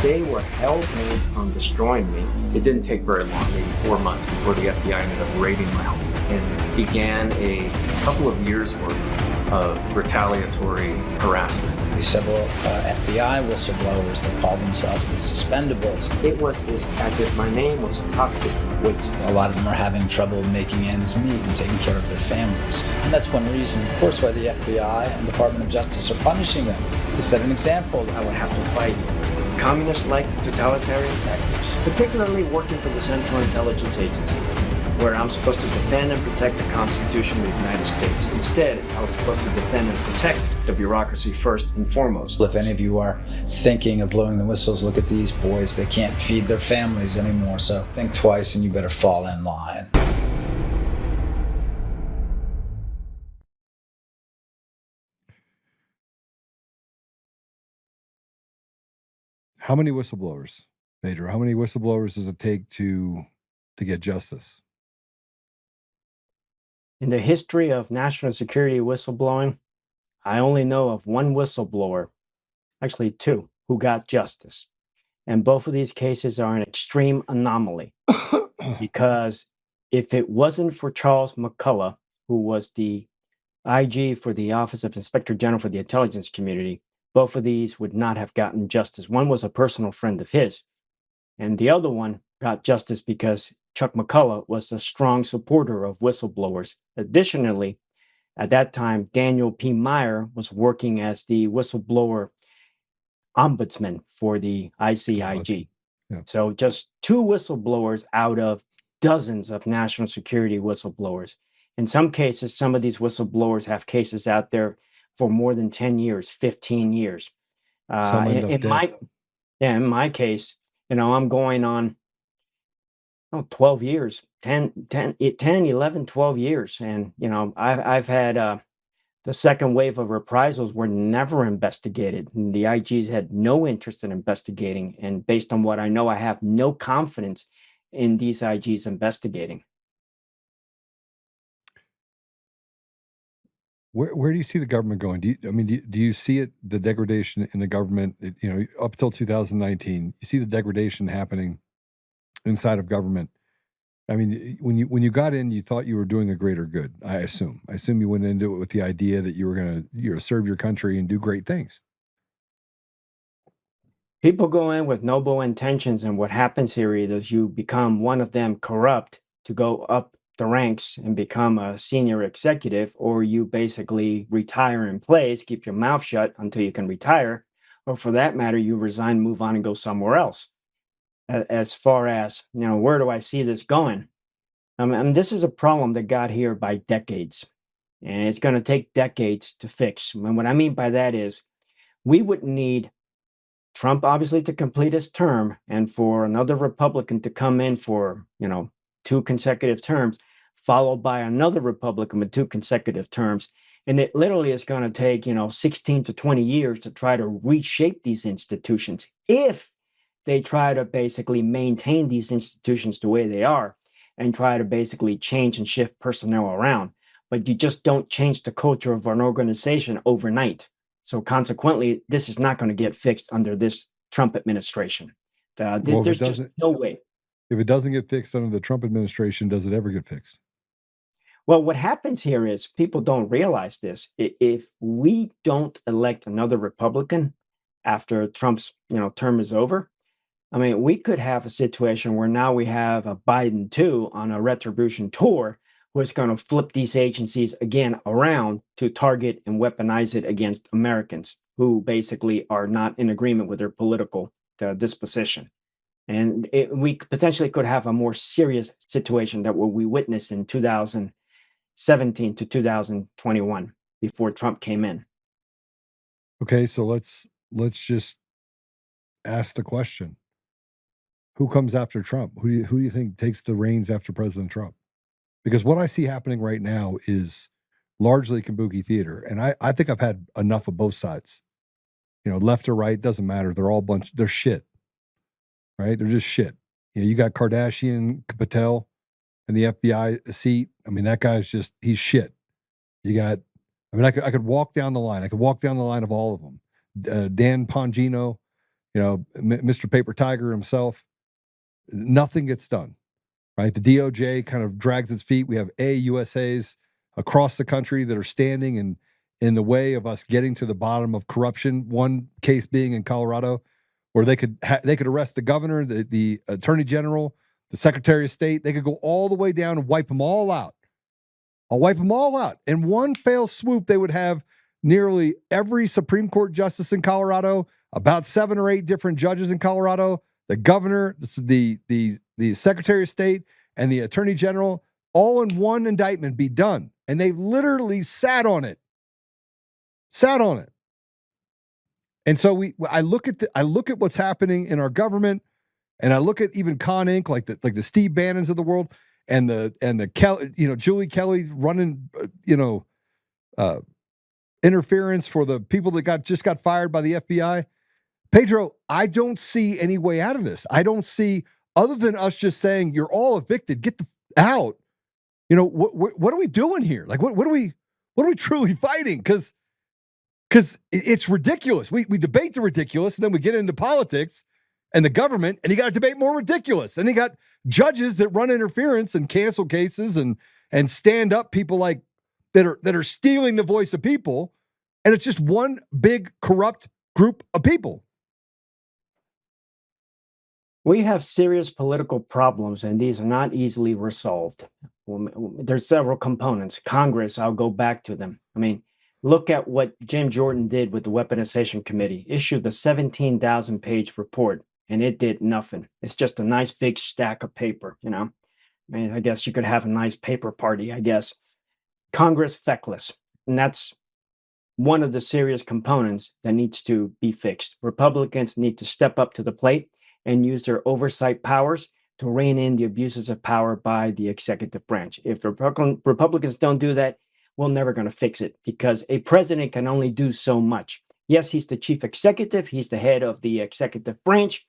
Speaker 4: They were hell-bent on destroying me.
Speaker 7: It didn't take very long, maybe 4 months, before the FBI ended up raiding my home and began a couple of years worth of retaliatory harassment.
Speaker 12: Several FBI whistleblowers that call themselves the Suspendables.
Speaker 4: It was as if my name was toxic waste.
Speaker 12: A lot of them are having trouble making ends meet and taking care of their families. And that's one reason, of course, why the FBI and Department of Justice are punishing them. To set an example,
Speaker 4: I would have to fight communist-like totalitarian tactics, particularly working for the Central Intelligence Agency, where I'm supposed to defend and protect the Constitution of the United States. Instead, I was supposed to defend and protect the bureaucracy first and foremost.
Speaker 12: if any of you are thinking of blowing the whistles, look at these boys. They can't feed their families anymore, so think twice and you better fall in line.
Speaker 1: How many whistleblowers, Pedro? How many whistleblowers does it take to get justice?
Speaker 4: In the history of national security whistleblowing, I only know of one whistleblower, actually two, who got justice. And both of these cases are an extreme anomaly because if it wasn't for Charles McCullough, who was the IG for the Office of Inspector General for the Intelligence Community, both of these would not have gotten justice. One was a personal friend of his, and the other one got justice because Chuck McCullough was a strong supporter of whistleblowers. Additionally, at that time, Daniel P. Meyer was working as the whistleblower ombudsman for the ICIG.
Speaker 1: Yeah.
Speaker 4: So just two whistleblowers out of dozens of national security whistleblowers. In some cases, some of these whistleblowers have cases out there for more than 10 years, 15 years. In my case, I'm going on 12 years, 11, 12 years. And, I've had the second wave of reprisals were never investigated. And the IGs had no interest in investigating. And based on what I know, I have no confidence in these IGs investigating.
Speaker 1: Where do you see the government going? Do you see it, the degradation in the government, up till 2019, you see the degradation happening inside of government? I mean, when you got in, you thought you were doing a greater good, I assume. I assume you went into it with the idea that you were going to serve your country and do great things.
Speaker 4: People go in with noble intentions, and what happens here is you become one of them corrupt to go up the ranks and become a senior executive, or you basically retire in place, keep your mouth shut until you can retire, or for that matter, you resign, move on, and go somewhere else. As far as, where do I see this going? This is a problem that got here by decades, and it's going to take decades to fix. And what I mean by that is we would need Trump, obviously, to complete his term and for another Republican to come in for, 2 consecutive terms, followed by another Republican with 2 consecutive terms. And it literally is going to take, 16 to 20 years to try to reshape these institutions if they try to basically maintain these institutions the way they are and try to basically change and shift personnel around. But you just don't change the culture of an organization overnight. So consequently, this is not going to get fixed under this Trump administration. There's just no way.
Speaker 1: If it doesn't get fixed under the Trump administration, does it ever get fixed?
Speaker 4: Well, what happens here is people don't realize this. If we don't elect another Republican after Trump's term is over, we could have a situation where now we have a Biden too on a retribution tour who is going to flip these agencies again around to target and weaponize it against Americans who basically are not in agreement with their political disposition. And we potentially could have a more serious situation that what we witnessed in 2017 to 2021 before Trump came in.
Speaker 1: Okay, so let's just ask the question. Who comes after Trump? Who do you think takes the reins after President Trump? because what I see happening right now is largely kabuki theater. And I think I've had enough of both sides. Left or right, doesn't matter. They're all they're shit, right? They're just shit. You got Kardashian Patel in the FBI seat. I mean, that guy's he's shit. I could walk down the line. I could walk down the line of all of them. Dan Pongino, Mr. Paper Tiger himself. Nothing gets done, right? The DOJ kind of drags its feet. We have AUSAs across the country that are standing in the way of us getting to the bottom of corruption. One case being in Colorado, where they could arrest the governor, the attorney general, the secretary of state. They could go all the way down and wipe them all out. I'll wipe them all out. In one fell swoop, they would have nearly every Supreme Court justice in Colorado, about 7 or 8 different judges in Colorado, the governor, the secretary of state, and the attorney general, all in one indictment be done. And they literally sat on it. And so I look at what's happening in our government, and I look at even Con Inc., like the Steve Bannons of the world, and the Kelly, Julie Kelly running, interference for the people that just got fired by the FBI. Pedro, I don't see any way out of this. I don't see, other than us just saying you're all evicted, get the out. What are we doing here? Like, what are we truly fighting? Because it's ridiculous. We debate the ridiculous, and then we get into politics and the government, and you got to debate more ridiculous. And you got judges that run interference and cancel cases and stand up people like that are stealing the voice of people. And it's just one big corrupt group of people.
Speaker 4: We have serious political problems, and these are not easily resolved. There's several components. Congress, I'll go back to them. I mean, look at what Jim Jordan did with the Weaponization Committee, issued the 17,000-page report, and it did nothing. It's just a nice big stack of paper, I mean, I guess you could have a nice paper party, I guess. Congress feckless, and that's one of the serious components that needs to be fixed. Republicans need to step up to the plate and use their oversight powers to rein in the abuses of power by the executive branch. If Republicans don't do that, we're never going to fix it, because a president can only do so much. Yes, he's the chief executive. He's the head of the executive branch.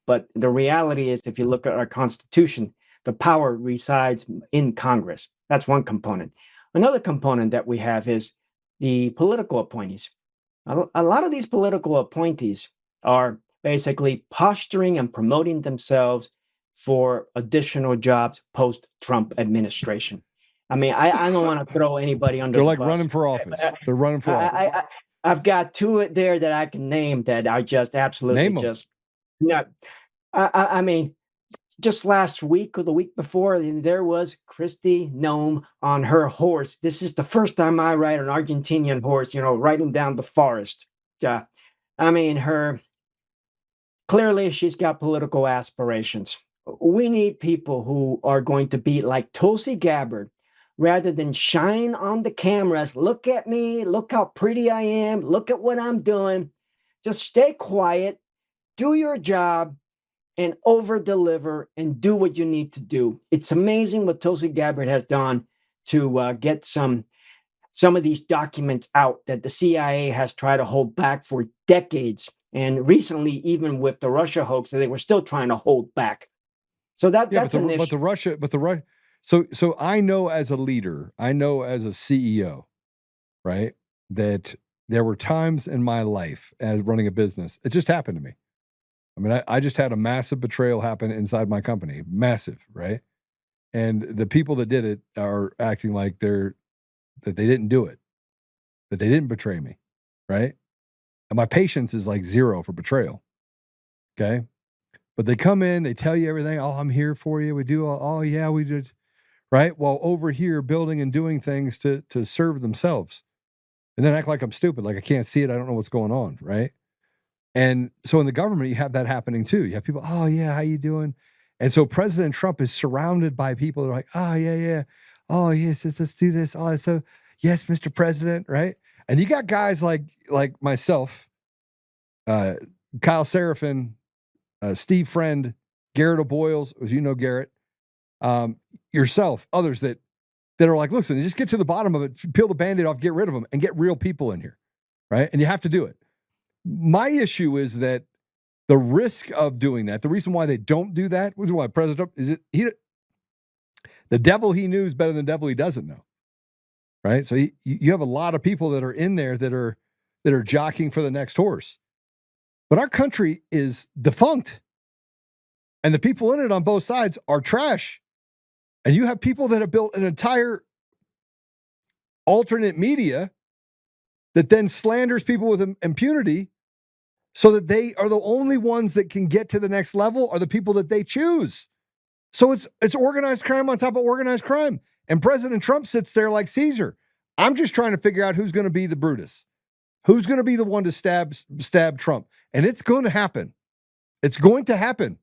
Speaker 4: But the reality is, if you look at our Constitution, the power resides in Congress. That's one component. Another component that we have is the political appointees. A lot of these political appointees are basically posturing and promoting themselves for additional jobs post-Trump administration. I mean, I don't want to throw anybody under the bus.
Speaker 1: They're like running for office. They're running for office.
Speaker 4: I've got 2 there that I can name that are just absolutely just not. I mean, just last week or the week before, there was Kristi Noem on her horse. This is the first time I ride an Argentinian horse, riding down the forest. I mean, clearly she's got political aspirations. We need people who are going to be like Tulsi Gabbard, rather than shine on the cameras. Look at me. Look how pretty I am. Look at what I'm doing. Just stay quiet, do your job, and over-deliver and do what you need to do. It's amazing what Tulsi Gabbard has done to get some of these documents out that the CIA has tried to hold back for decades. And recently, even with the Russia hoax, they were still trying to hold back. So that's an issue.
Speaker 1: But the Russia. So I know as a leader, I know as a CEO, right, that there were times in my life as running a business, it just happened to me. I mean, I just had a massive betrayal happen inside my company, massive, right? And the people that did it are acting like that they didn't do it, that they didn't betray me, right? And my patience is like 0 for betrayal, okay? But they come in, they tell you everything. Oh, I'm here for you. We do. Oh, yeah, we did. Right? While over here building and doing things to serve themselves. And then act like I'm stupid, like I can't see it. I don't know what's going on, right? And so in the government, you have that happening too. You have people, oh, yeah, how you doing? And so President Trump is surrounded by people that are like, oh, yeah. Oh, yes, let's do this. Oh, so, yes, Mr. President, right? And you got guys like myself, Kyle Seraphin, Steve Friend, Garrett O'Boyles, as you know, Garrett, yourself, others that that are like, listen, just get to the bottom of it, peel the Band-Aid off, get rid of them, and get real people in here, right? And you have to do it. My issue is that the risk of doing that, the reason why they don't do that, which is why President Trump, the devil he knew is better than the devil he doesn't know, right? So you have a lot of people that are in there that are jockeying for the next horse. But our country is defunct. And the people in it on both sides are trash. And you have people that have built an entire alternate media that then slanders people with impunity so that they are the only ones that can get to the next level are the people that they choose. So it's organized crime on top of organized crime. And President Trump sits there like Caesar. I'm just trying to figure out who's going to be the Brutus. Who's going to be the one to stab Trump? And it's going to happen. It's going to happen.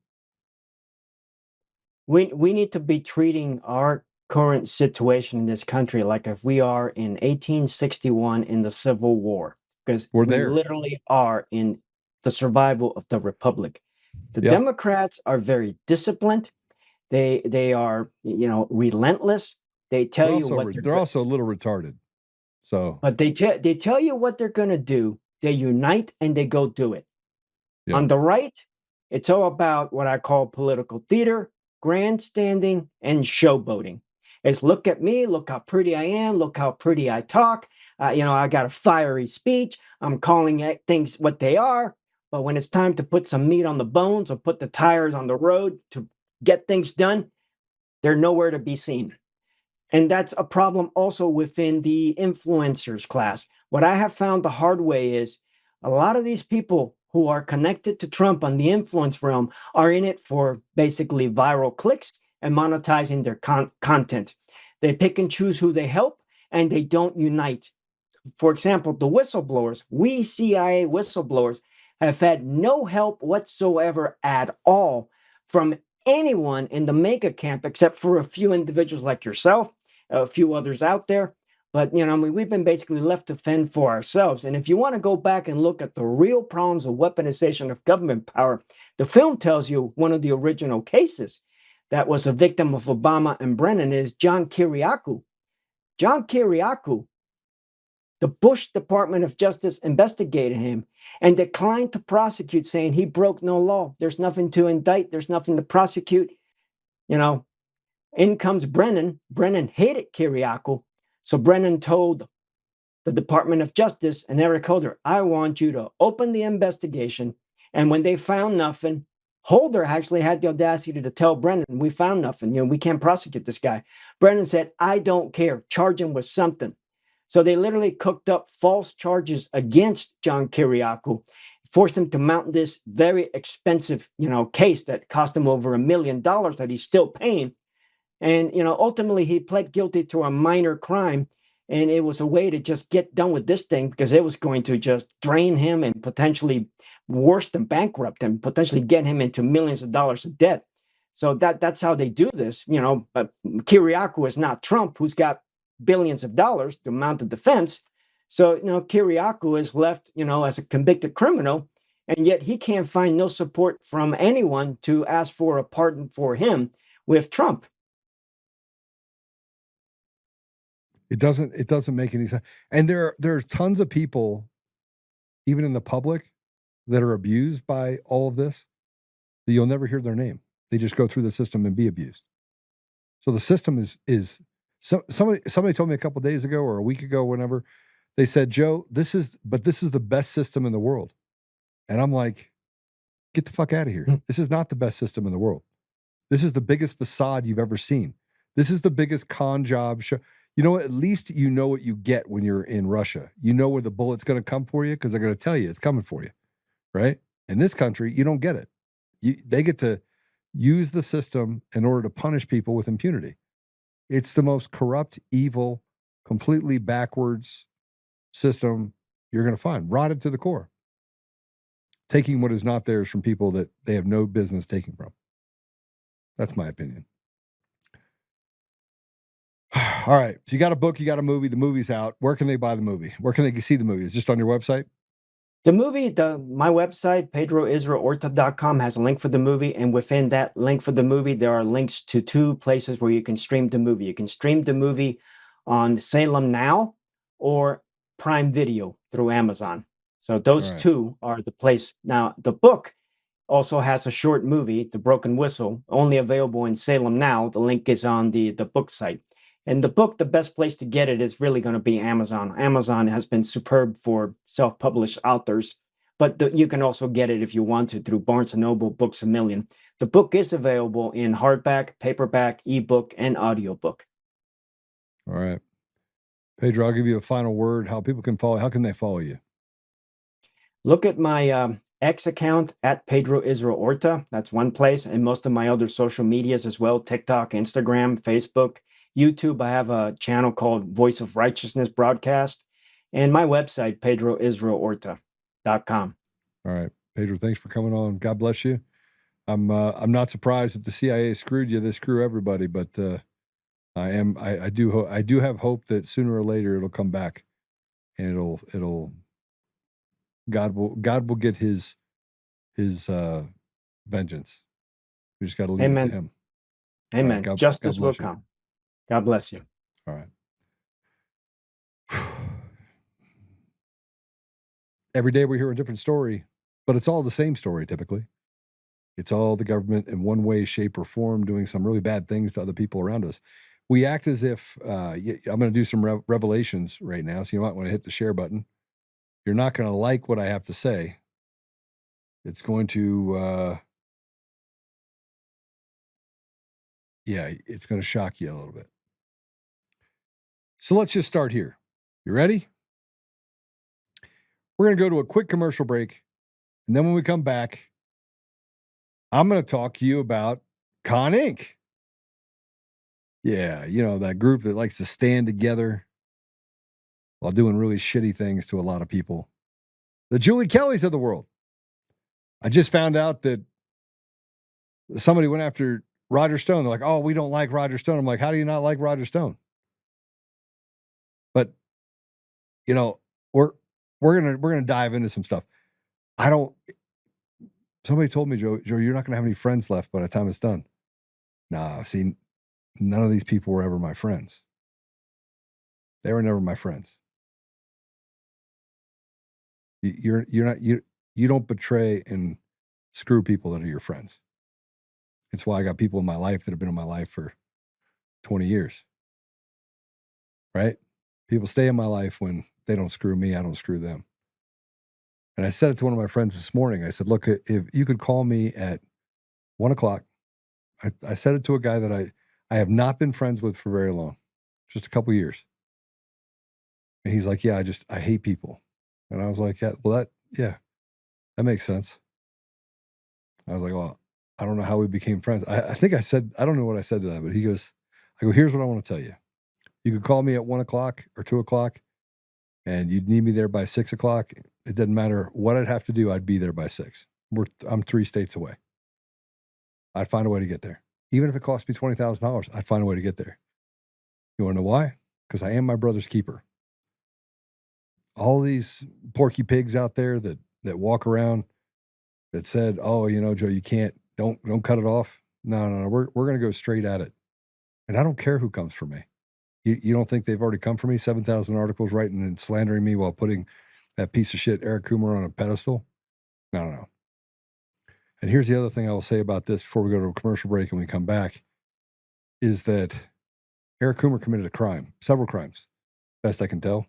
Speaker 4: We need to be treating our current situation in this country like if we are in 1861 in the Civil War, because we literally are in the survival of the republic. The Democrats are very disciplined. They are, relentless. They tell you what
Speaker 1: they're also a little retarded. So,
Speaker 4: but they tell you what they're going to do. They unite and they go do it. Yeah. On the right, it's all about what I call political theater, grandstanding, and showboating. It's look at me, look how pretty I am, look how pretty I talk. I got a fiery speech. I'm calling things what they are. But when it's time to put some meat on the bones or put the tires on the road to get things done, they're nowhere to be seen. And that's a problem also within the influencers class. What I have found the hard way is a lot of these people who are connected to Trump on the influence realm are in it for basically viral clicks and monetizing their content. They pick and choose who they help, and they don't unite. For example, the whistleblowers, we CIA whistleblowers have had no help whatsoever at all from anyone in the mega camp, except for a few individuals like yourself, a few others out there. But, we've been basically left to fend for ourselves. And if you want to go back and look at the real problems of weaponization of government power, the film tells you one of the original cases that was a victim of Obama and Brennan is John Kiriakou. John Kiriakou, the Bush Department of Justice investigated him and declined to prosecute, saying he broke no law. There's nothing to indict. There's nothing to prosecute. In comes Brennan. Brennan hated Kiriakou. So Brennan told the Department of Justice and Eric Holder, I want you to open the investigation. And when they found nothing, Holder actually had the audacity to tell Brennan, we found nothing. We can't prosecute this guy. Brennan said, I don't care. Charge him with something. So they literally cooked up false charges against John Kiriakou, forced him to mount this very expensive, case that cost him over $1 million that he's still paying. And, ultimately he pled guilty to a minor crime. And it was a way to just get done with this thing because it was going to just drain him and potentially worse than bankrupt him, potentially get him into millions of dollars of debt. So that's how they do this, but Kiriakou is not Trump, who's got billions of dollars to mount a defense. So, Kiriakou is left, as a convicted criminal, and yet he can't find no support from anyone to ask for a pardon for him with Trump.
Speaker 1: It doesn't make any sense. And there's tons of people, even in the public, that are abused by all of this, that you'll never hear their name. They just go through the system and be abused. So the system is somebody told me a couple of days ago or a week ago, whenever, they said, Joe, this is the best system in the world. And I'm like, get the fuck out of here. This is not the best system in the world. This is the biggest facade you've ever seen. This is the biggest con job show. At least you know what you get when you're in Russia. You know where the bullet's going to come for you because they're going to tell you it's coming for you, right? In this country, you don't get it. They get to use the system in order to punish people with impunity. It's the most corrupt, evil, completely backwards system you're going to find, rotted to the core. Taking what is not theirs from people that they have no business taking from. That's my opinion. All right. So you got a book, you got a movie, the movie's out. Where can they buy the movie? Where can they see the movie? Is it just on your website?
Speaker 4: The movie, my website, pedroisraelorta.com, has a link for the movie. And within that link for the movie, there are links to 2 places where you can stream the movie. You can stream the movie on Salem Now or Prime Video through Amazon. So those
Speaker 1: All right.
Speaker 4: 2 are the place. Now, the book also has a short movie, The Broken Whistle, only available in Salem Now. The link is on the book site. And the book, the best place to get it is really going to be Amazon. Amazon has been superb for self-published authors, but you can also get it if you want to through Barnes & Noble, Books A Million. The book is available in hardback, paperback, ebook, and audiobook.
Speaker 1: All right. Pedro, I'll give you a final word. How people can follow, how can they follow you?
Speaker 4: Look at my X account at Pedro Israel Orta. That's one place. And most of my other social medias as well, TikTok, Instagram, Facebook, YouTube. I have a channel called Voice of Righteousness Broadcast. And my website, pedroisraelorta.com.
Speaker 1: All right. Pedro, thanks for coming on. God bless you. I'm not surprised that the CIA screwed you. They screw everybody, but I do have hope that sooner or later it'll come back, and God will get his vengeance. We just got to leave it to him.
Speaker 4: Amen.
Speaker 1: Right,
Speaker 4: Justice will come. God bless you.
Speaker 1: All right. Every day we hear a different story, but it's all the same story typically. It's all the government in one way, shape, or form doing some really bad things to other people around us. We act as if, I'm going to do some revelations right now, so you might want to hit the share button. You're not going to like what I have to say. It's going to, it's going to shock you a little bit. So let's just start here. You ready? We're going to go to a quick commercial break. And then when we come back, I'm going to talk to you about Con Inc. Yeah, that group that likes to stand together while doing really shitty things to a lot of people. The Julie Kellys of the world. I just found out that somebody went after Roger Stone. They're like, oh, we don't like Roger Stone. I'm like, how do you not like Roger Stone? But, we're gonna dive into some stuff. Somebody told me, Joe, you're not gonna have any friends left by the time it's done. Nah, see, none of these people were ever my friends. They were never my friends. You don't betray and screw people that are your friends. It's why I got people in my life that have been in my life for 20 years. Right? People stay in my life when they don't screw me, I don't screw them. And I said it to one of my friends this morning. I said, look, if you could call me at 1:00, I said it to a guy that I have not been friends with for very long, just a couple years. And he's like, yeah, I hate people. And I was like, that makes sense. I was like, well, I don't know how we became friends. I think I don't know what I said to that, but he goes, here's what I want to tell you. You could call me at 1:00 or 2:00 and you'd need me there by 6:00. It doesn't matter what I'd have to do. I'd be there by 6. I'm 3 states away. I'd find a way to get there. Even if it cost me $20,000, I'd find a way to get there. You want to know why? Because I am my brother's keeper. All these porky pigs out there that walk around that said, oh, Joe, you can't, don't cut it off. No, we're going to go straight at it. And I don't care who comes for me. You don't think they've already come for me? 7,000 articles writing and slandering me while putting that piece of shit Eric Coomer on a pedestal? No. And here's the other thing I will say about this before we go to a commercial break and we come back, is that Eric Coomer committed a crime, several crimes, best I can tell.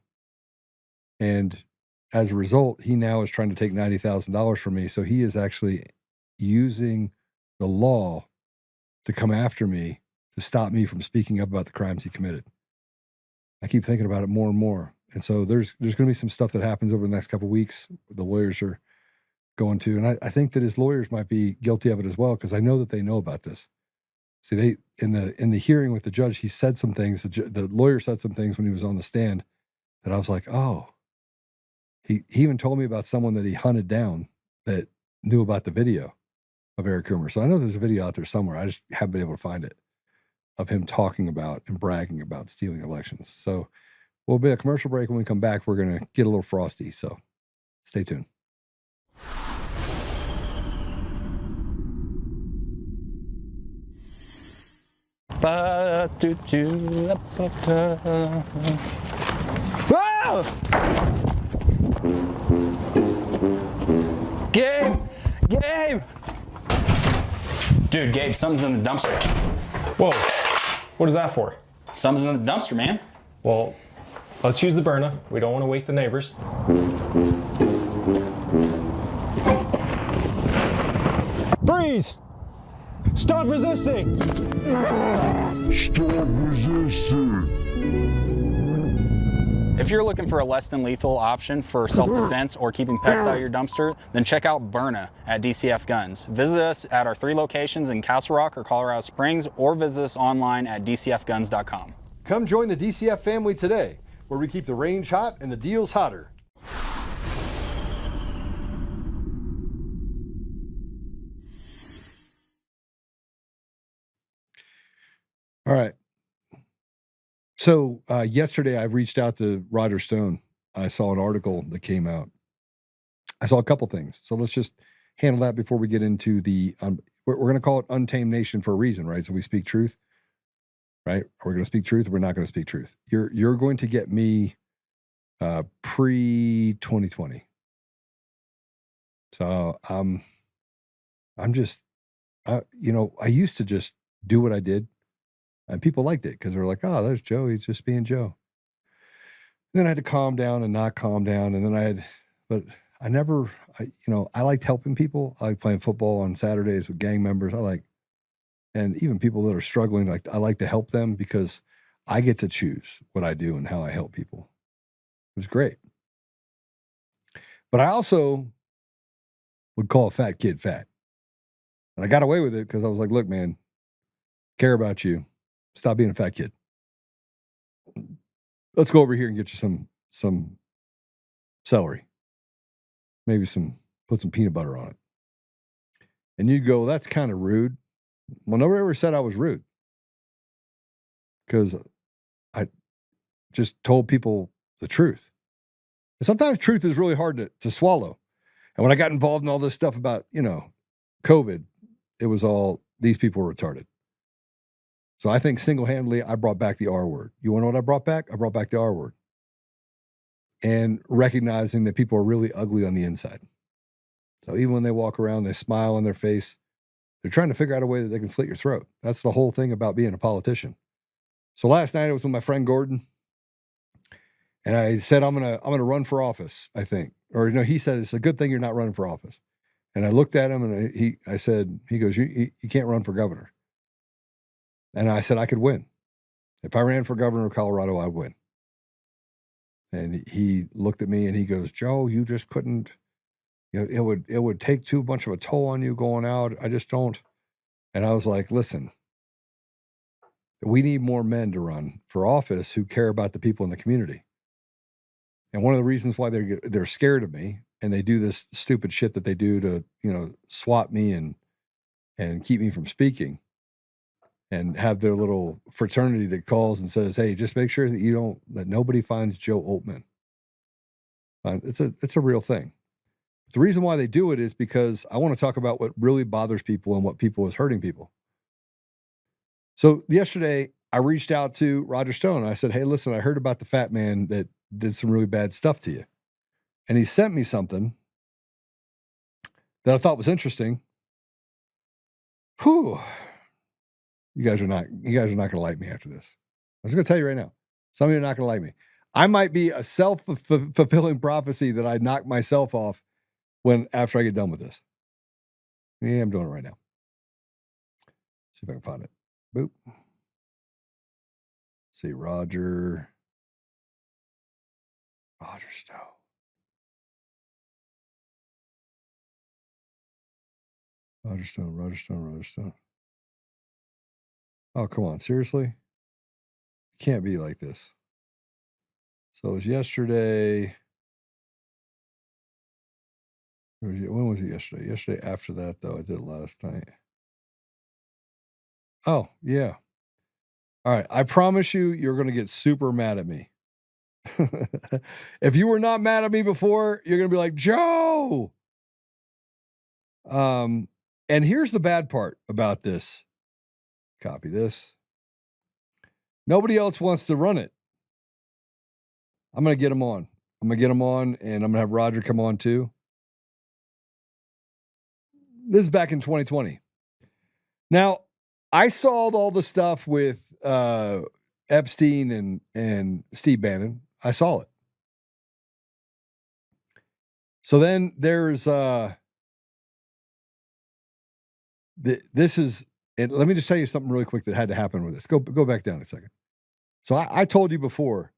Speaker 1: And as a result, he now is trying to take $90,000 from me. So he is actually using the law to come after me, to stop me from speaking up about the crimes he committed. I keep thinking about it more and more. And so there's going to be some stuff that happens over the next couple of weeks. The lawyers are going to, and I think that his lawyers might be guilty of it as well, because I know that they know about this. See, they in the hearing with the judge, he said some things. The lawyer said some things when he was on the stand that I was like, oh. He even told me about someone that he hunted down that knew about the video of Eric Coomer. So I know there's a video out there somewhere. I just haven't been able to find it, of him talking about and bragging about stealing elections. So we'll be a commercial break. When we come back, we're going to get a little frosty. So stay tuned.
Speaker 13: Gabe! Gabe! Dude, Gabe, something's in the dumpster.
Speaker 3: Whoa, what is that for?
Speaker 13: Something's in the dumpster, man.
Speaker 3: Well, let's use the burner. We don't want to wake the neighbors. Freeze! Stop resisting!
Speaker 2: Stop resisting!
Speaker 13: If you're looking for a less than lethal option for self-defense or keeping pests out of your dumpster, then check out Byrna at DCF Guns. Visit us at our 3 locations in Castle Rock or Colorado Springs, or visit us online at dcfguns.com.
Speaker 1: Come join the DCF family today, where we keep the range hot and the deals hotter. All right. So yesterday I reached out to Roger Stone. I saw an article that came out. I saw a couple things. So let's just handle that before we get into the, we're going to call it Untamed Nation for a reason, right? So we speak truth, right? Are we going to speak truth or we're not going to speak truth? You're going to get me pre-2020. So I'm just, I used to just do what I did. And people liked it because they're like, oh, there's Joe. He's just being Joe. Then I had to calm down and not calm down. And then I liked helping people. I like playing football on Saturdays with gang members. And even people that are struggling, I like to help them because I get to choose what I do and how I help people. It was great. But I also would call a fat kid fat. And I got away with it because I was like, look, man, care about you. Stop being a fat kid. Let's go over here and get you some celery. Maybe put some peanut butter on it. And you'd go, that's kind of rude. Well, nobody ever said I was rude. Because I just told people the truth. And sometimes truth is really hard to swallow. And when I got involved in all this stuff about, COVID, it was all, these people were retarded. So I think single-handedly, I brought back the R word. You want to know what I brought back? I brought back the R word. And recognizing that people are really ugly on the inside. So even when they walk around, they smile on their face. They're trying to figure out a way that they can slit your throat. That's the whole thing about being a politician. So last night I was with my friend Gordon, and I said I'm gonna run for office. I think, or he said it's a good thing you're not running for office. And I looked at him and I said, he goes, you can't run for governor. And I said I could win. If I ran for governor of Colorado, I'd win. And he looked at me and he goes, Joe, you just couldn't. It would take too much of a toll on you going out. I just don't. And I was like, listen, we need more men to run for office who care about the people in the community. And one of the reasons why they're scared of me and they do this stupid shit that they do to, swat me and keep me from speaking. And have their little fraternity that calls and says, hey, just make sure that nobody finds Joe Altman. It's a real thing. The reason why they do it is because I want to talk about what really bothers people and what people is hurting people. So yesterday I reached out to Roger Stone. I said, hey, listen, I heard about the fat man that did some really bad stuff to you. And he sent me something that I thought was interesting. Whew. You guys are not going to like me after this. I'm just going to tell you right now. Some of you are not going to like me. I might be a self-fulfilling prophecy that I knock myself off after I get done with this. Yeah, I'm doing it right now. See if I can find it. Boop. See, Roger Stone. Roger Stone. Oh, come on. Seriously? It can't be like this. So it was yesterday. When was it yesterday? Yesterday after that, though. I did it last night. Oh, yeah. All right. I promise you're going to get super mad at me. If you were not mad at me before, you're going to be like, Joe! And here's the bad part about this. Copy this. Nobody else wants to run it. I'm going to get them on. I'm going to get them on, and I'm going to have Roger come on too. This is back in 2020. Now, I saw all the stuff with Epstein and Steve Bannon. I saw it. So then there's this is, and let me just tell you something really quick that had to happen with this. Go back down a second. So I told you before,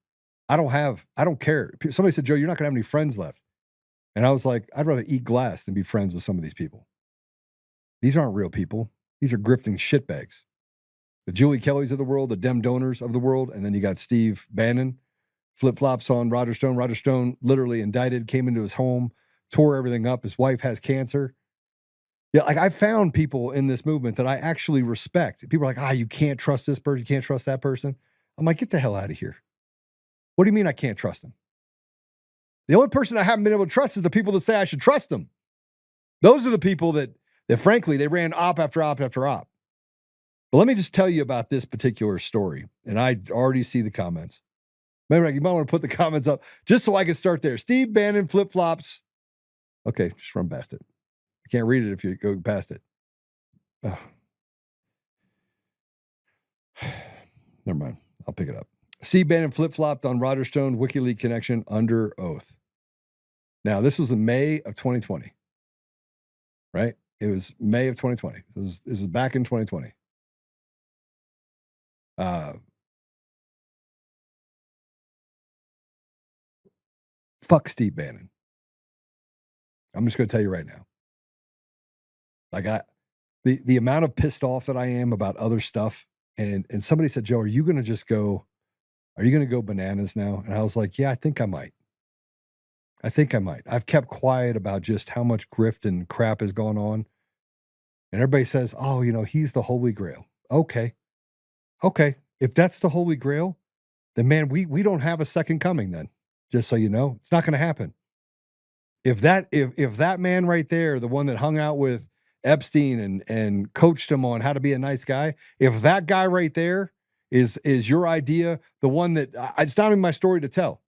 Speaker 1: I don't care. Somebody said, Joe, you're not going to have any friends left. And I was like, I'd rather eat glass than be friends with some of these people. These aren't real people. These are grifting shitbags. The Julie Kellys of the world, the Dem donors of the world, and then you got Steve Bannon, flip-flops on Roger Stone. Roger Stone literally indicted, came into his home, tore everything up. His wife has cancer. Yeah, like I found people in this movement that I actually respect. People are like, you can't trust this person, you can't trust that person. I'm like, get the hell out of here. What do you mean I can't trust them? The only person I haven't been able to trust is the people that say I should trust them. Those are the people that frankly, they ran op after op after op. But let me just tell you about this particular story. And I already see the comments. Maybe you might want to put the comments up just so I can start there. Steve Bannon flip-flops. Okay, just run past it. I can't read it if you go past it. Oh. Never mind. I'll pick it up. Steve Bannon flip-flopped on Roger Stone WikiLeaks connection under oath. Now, this was in May of 2020. Right? It was May of 2020. This is back in 2020. Fuck Steve Bannon. I'm just going to tell you right now. Like the amount of pissed off that I am about other stuff. And somebody said, Joe, are you going to go bananas now? And I was like, yeah, I think I might. I've kept quiet about just how much grift and crap has gone on. And everybody says, oh, he's the Holy Grail. Okay. If that's the Holy Grail, then man, we don't have a second coming then. Just so you know, it's not going to happen. If that man right there, the one that hung out with Epstein and coached him on how to be a nice guy, if that guy right there is your idea, the one that it's not even my story to tell.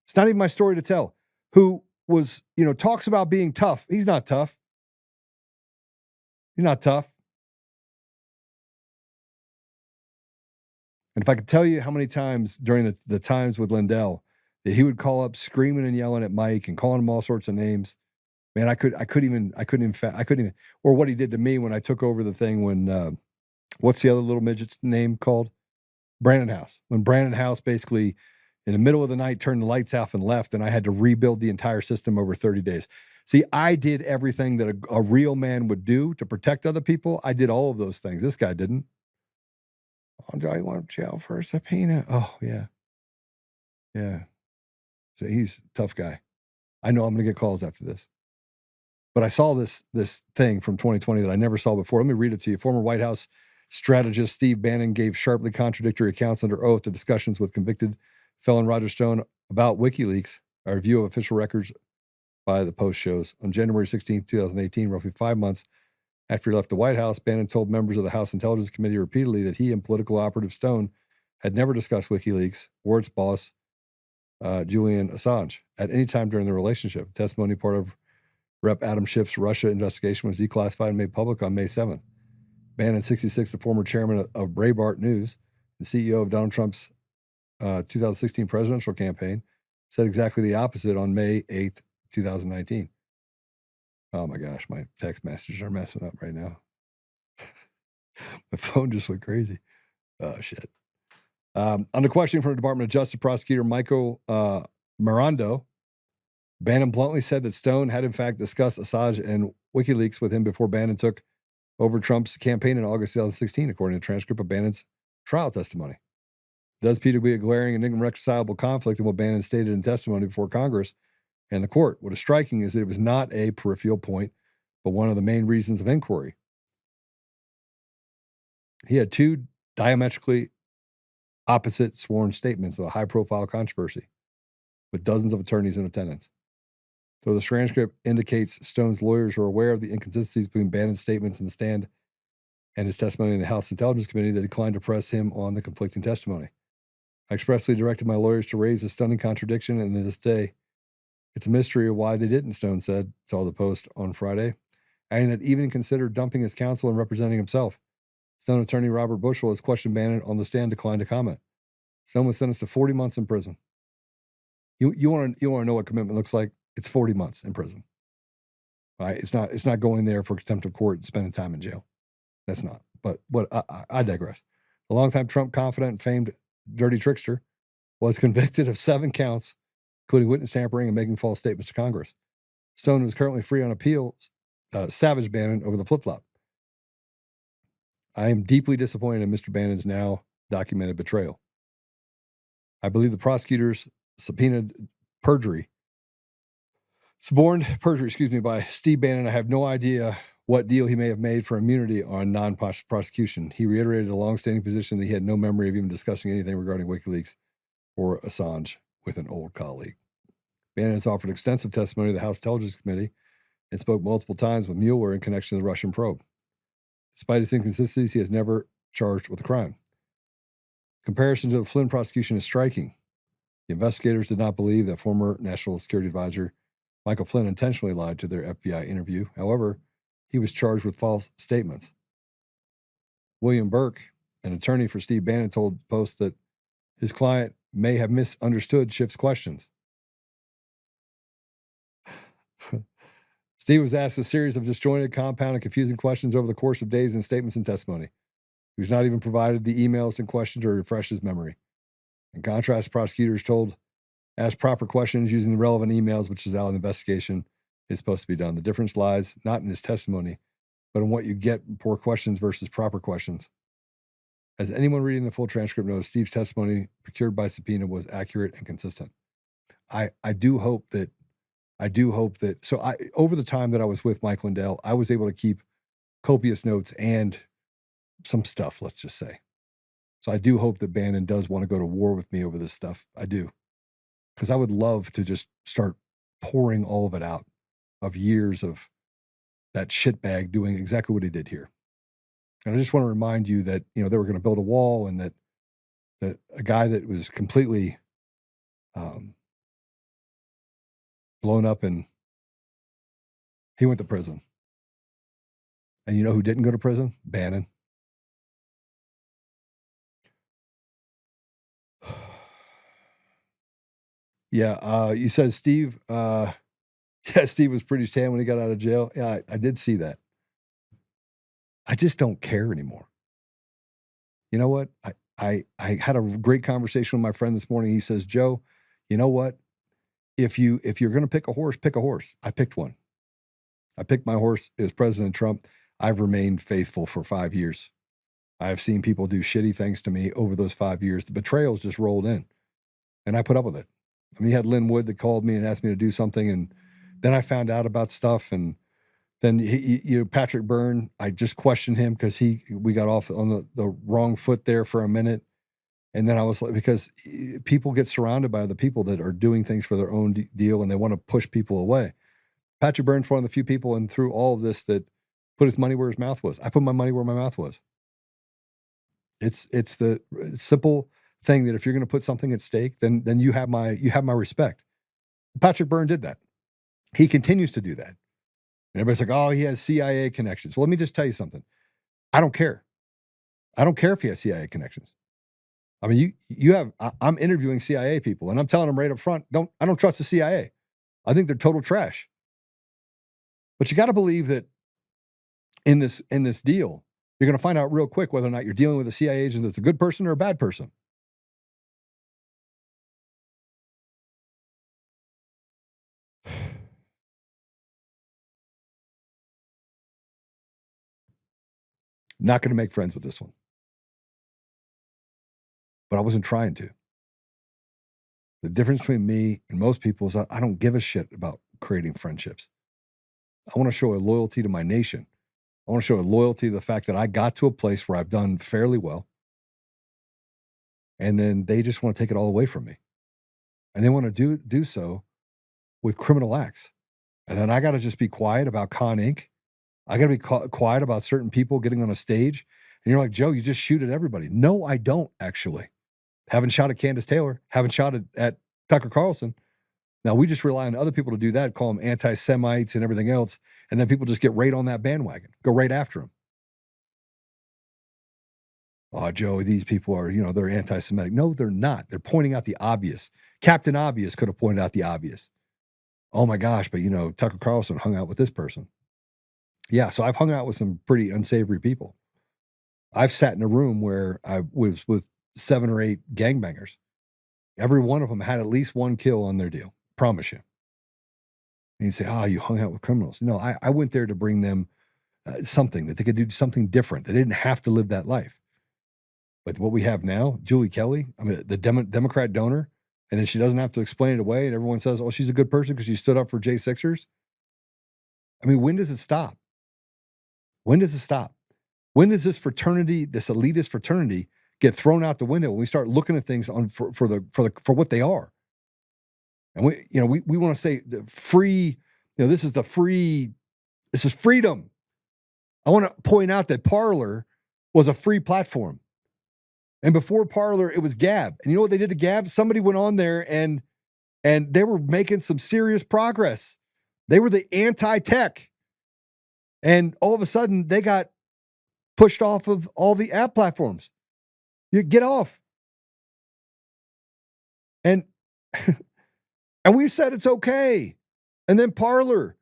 Speaker 1: It's not even my story to tell. Who was, talks about being tough. He's not tough. He's not tough. And if I could tell you how many times during the times with Lindell that he would call up screaming and yelling at Mike and calling him all sorts of names, man, I couldn't even, or what he did to me when I took over the thing when, what's the other little midget's name called? Brandon House. When Brandon House basically in the middle of the night turned the lights off and left, and I had to rebuild the entire system over 30 days. See, I did everything that a real man would do to protect other people. I did all of those things. This guy didn't. Oh, do I want jail for a subpoena? Oh, yeah. Yeah. So he's a tough guy. I know I'm going to get calls after this. But I saw this thing from 2020 that I never saw before. Let me read it to you. Former White House strategist Steve Bannon gave sharply contradictory accounts under oath to discussions with convicted felon Roger Stone about WikiLeaks. A review of official records by the Post shows. On January 16, 2018, roughly 5 months after he left the White House, Bannon told members of the House Intelligence Committee repeatedly that he and political operative Stone had never discussed WikiLeaks or its boss, Julian Assange, at any time during their relationship. The testimony, part of Rep. Adam Schiff's Russia investigation, was declassified and made public on May 7th. Bannon, 66, the former chairman of Breitbart News, the CEO of Donald Trump's 2016 presidential campaign, said exactly the opposite on May 8th, 2019. Oh my gosh, my text messages are messing up right now. My phone just went crazy. Oh, shit. On the question from the Department of Justice prosecutor Michael Mirando, Bannon bluntly said that Stone had in fact discussed Assange and WikiLeaks with him before Bannon took over Trump's campaign in August 2016, according to a transcript of Bannon's trial testimony. It does appear to be a glaring and irreconcilable conflict in what Bannon stated in testimony before Congress and the court. What is striking is that it was not a peripheral point, but one of the main reasons of inquiry. He had two diametrically opposite sworn statements of a high-profile controversy with dozens of attorneys in attendance. So the transcript indicates Stone's lawyers are aware of the inconsistencies between Bannon's statements in the stand and his testimony in the House Intelligence Committee that declined to press him on the conflicting testimony. I expressly directed my lawyers to raise a stunning contradiction, and to this day, it's a mystery of why they didn't, Stone said, told the Post on Friday, adding that even considered dumping his counsel and representing himself. Stone attorney Robert Bushell has questioned Bannon on the stand, declined to comment. Stone was sentenced to 40 months in prison. You want to know what commitment looks like? It's 40 months in prison. Right? It's not going there for contempt of court and spending time in jail. That's not. But I digress. The longtime Trump confidant and famed dirty trickster was convicted of 7 counts, including witness tampering and making false statements to Congress. Stone is currently free on appeal. Savage Bannon over the flip-flop. I am deeply disappointed in Mr. Bannon's now documented betrayal. I believe the prosecutors suborned perjury, by Steve Bannon. I have no idea what deal he may have made for immunity on non-prosecution. He reiterated the long-standing position that he had no memory of even discussing anything regarding WikiLeaks or Assange with an old colleague. Bannon has offered extensive testimony to the House Intelligence Committee and spoke multiple times with Mueller in connection to the Russian probe. Despite his inconsistencies, he has never charged with a crime. Comparison to the Flynn prosecution is striking. The investigators did not believe that former National Security Advisor Michael Flynn intentionally lied to their FBI interview. However, he was charged with false statements. William Burke, an attorney for Steve Bannon, told Post that his client may have misunderstood Schiff's questions. Steve was asked a series of disjointed, compound, and confusing questions over the course of days in statements and testimony. He was not even provided the emails in question to refresh his memory. In contrast, prosecutors asked proper questions using the relevant emails, which is how an investigation is supposed to be done. The difference lies not in his testimony, but in what you get in poor questions versus proper questions. As anyone reading the full transcript knows, Steve's testimony procured by subpoena was accurate and consistent. I do hope that over the time that I was with Mike Lindell, I was able to keep copious notes and some stuff, let's just say. So I do hope that Bannon does want to go to war with me over this stuff. I do. Because I would love to just start pouring all of it out of years of that shitbag doing exactly what he did here. And I just want to remind you that, they were going to build a wall, and that a guy that was completely blown up, and he went to prison. And you know who didn't go to prison? Bannon. Yeah, you said Steve. Steve was pretty tan when he got out of jail. Yeah, I did see that. I just don't care anymore. You know what? I had a great conversation with my friend this morning. He says, Joe, you know what? If you're going to pick a horse, pick a horse. I picked one. I picked my horse. It was President Trump. I've remained faithful for 5 years. I've seen people do shitty things to me over those 5 years. The betrayals just rolled in, and I put up with it. I mean, you had Lynn Wood that called me and asked me to do something, and then I found out about stuff, and then Patrick Byrne, I just questioned him because we got off on the wrong foot there for a minute. And then I was like, because people get surrounded by other people that are doing things for their own deal, and they want to push people away. Patrick Byrne's one of the few people, and through all of this, that put his money where his mouth was. I put my money where my mouth was. It's the simple thing that if you're going to put something at stake, then you have my respect. Patrick Byrne did that. He continues to do that. And everybody's like, oh, he has CIA connections. Well, let me just tell you something. I don't care. I don't care if he has CIA connections. I mean, I'm interviewing CIA people, and I'm telling them right up front, I don't trust the CIA. I think they're total trash. But you got to believe that in this deal, you're going to find out real quick whether or not you're dealing with a CIA agent that's a good person or a bad person. Not going to make friends with this one. But I wasn't trying to. The difference between me and most people is I don't give a shit about creating friendships. I want to show a loyalty to my nation. I want to show a loyalty to the fact that I got to a place where I've done fairly well. And then they just want to take it all away from me. And they want to do so with criminal acts. And then I got to just be quiet about Con Inc. I got to be quiet about certain people getting on a stage. And you're like, Joe, you just shoot at everybody. No, I don't actually. Haven't shot at Candace Taylor. Haven't shot at Tucker Carlson. Now, we just rely on other people to do that, call them anti-Semites and everything else, and then people just get right on that bandwagon, go right after them. Oh, Joe, these people are, they're anti-Semitic. No, they're not. They're pointing out the obvious. Captain Obvious could have pointed out the obvious. Oh, my gosh, but, Tucker Carlson hung out with this person. Yeah, so I've hung out with some pretty unsavory people. I've sat in a room where I was with 7 or 8 gangbangers. Every one of them had at least one kill on their deal. Promise you. And you say, oh, you hung out with criminals. No, I went there to bring them something, that they could do something different. They didn't have to live that life. But what we have now, Julie Kelly, the Democrat donor, and then she doesn't have to explain it away, and everyone says, oh, she's a good person because she stood up for J6ers. When does it stop? When does it stop? When does this fraternity, this elitist fraternity, get thrown out the window when we start looking at things for what they are? And we want to say the free, this is freedom. I want to point out that Parler was a free platform. And before Parler, it was Gab. And you know what they did to Gab? Somebody went on there and they were making some serious progress. They were the anti-tech. And all of a sudden, they got pushed off of all the app platforms. You get off. And we said it's okay. And then Parler,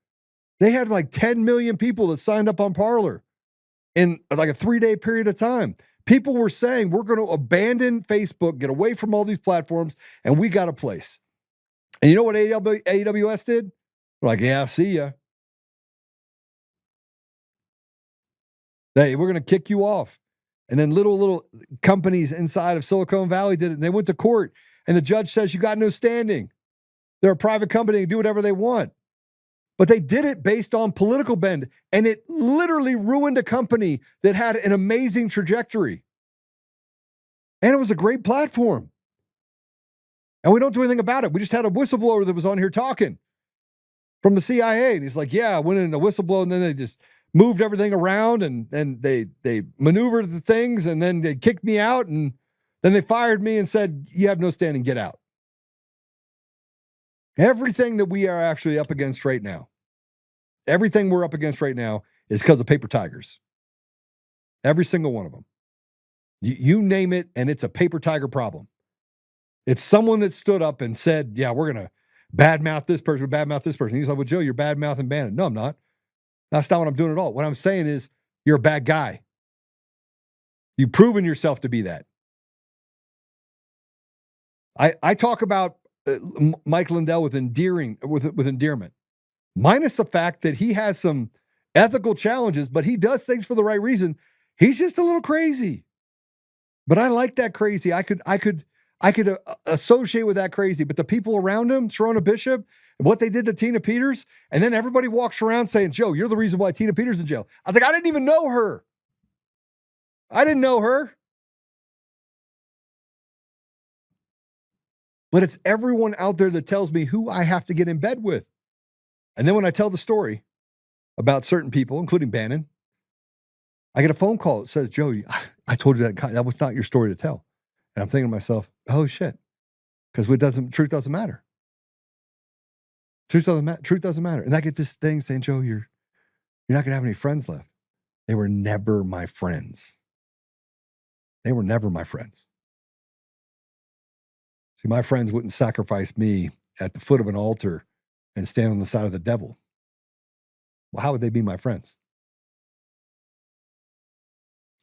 Speaker 1: they had like 10 million people that signed up on Parler in like a 3-day period of time. People were saying, we're going to abandon Facebook, get away from all these platforms, and we got a place. And you know what AWS did? We're like, yeah, see ya. Hey, we're going to kick you off. And then little companies inside of Silicon Valley did it, and they went to court, and the judge says you got no standing. They're a private company and do whatever they want. But they did it based on political bend, and it literally ruined a company that had an amazing trajectory. And it was a great platform. And we don't do anything about it. We just had a whistleblower that was on here talking from the CIA. And he's like, yeah, I went in a whistleblower, and then they just moved everything around, and they maneuvered the things, and then they kicked me out, and then they fired me and said, you have no standing, get out. Everything that we are actually up against right now, everything we're up against right now is because of paper tigers. Every single one of them. You name it, and it's a paper tiger problem. It's someone that stood up and said, yeah, we're going to badmouth this person, badmouth this person. He's like, well, Joe, you're badmouthing Bannon. No, I'm not. That's not what I'm doing at all. What I'm saying is you're a bad guy. You've proven yourself to be that. I talk about Mike Lindell with endearment, minus the fact that he has some ethical challenges, but he does things for the right reason. He's just a little crazy, but I like that crazy. I could associate with that crazy, but the people around him, Sharona Bishop, what they did to Tina Peters, and then everybody walks around saying, Joe, you're the reason why Tina Peters is in jail. I was like, I didn't even know her. I didn't know her. But it's everyone out there that tells me who I have to get in bed with. And then when I tell the story about certain people, including Bannon, I get a phone call that says, Joe, I told you that was not your story to tell. And I'm thinking to myself, oh shit, because truth doesn't matter. Truth doesn't matter. And I get this thing saying, Joe, you're not going to have any friends left. They were never my friends. They were never my friends. See, my friends wouldn't sacrifice me at the foot of an altar and stand on the side of the devil. Well, how would they be my friends?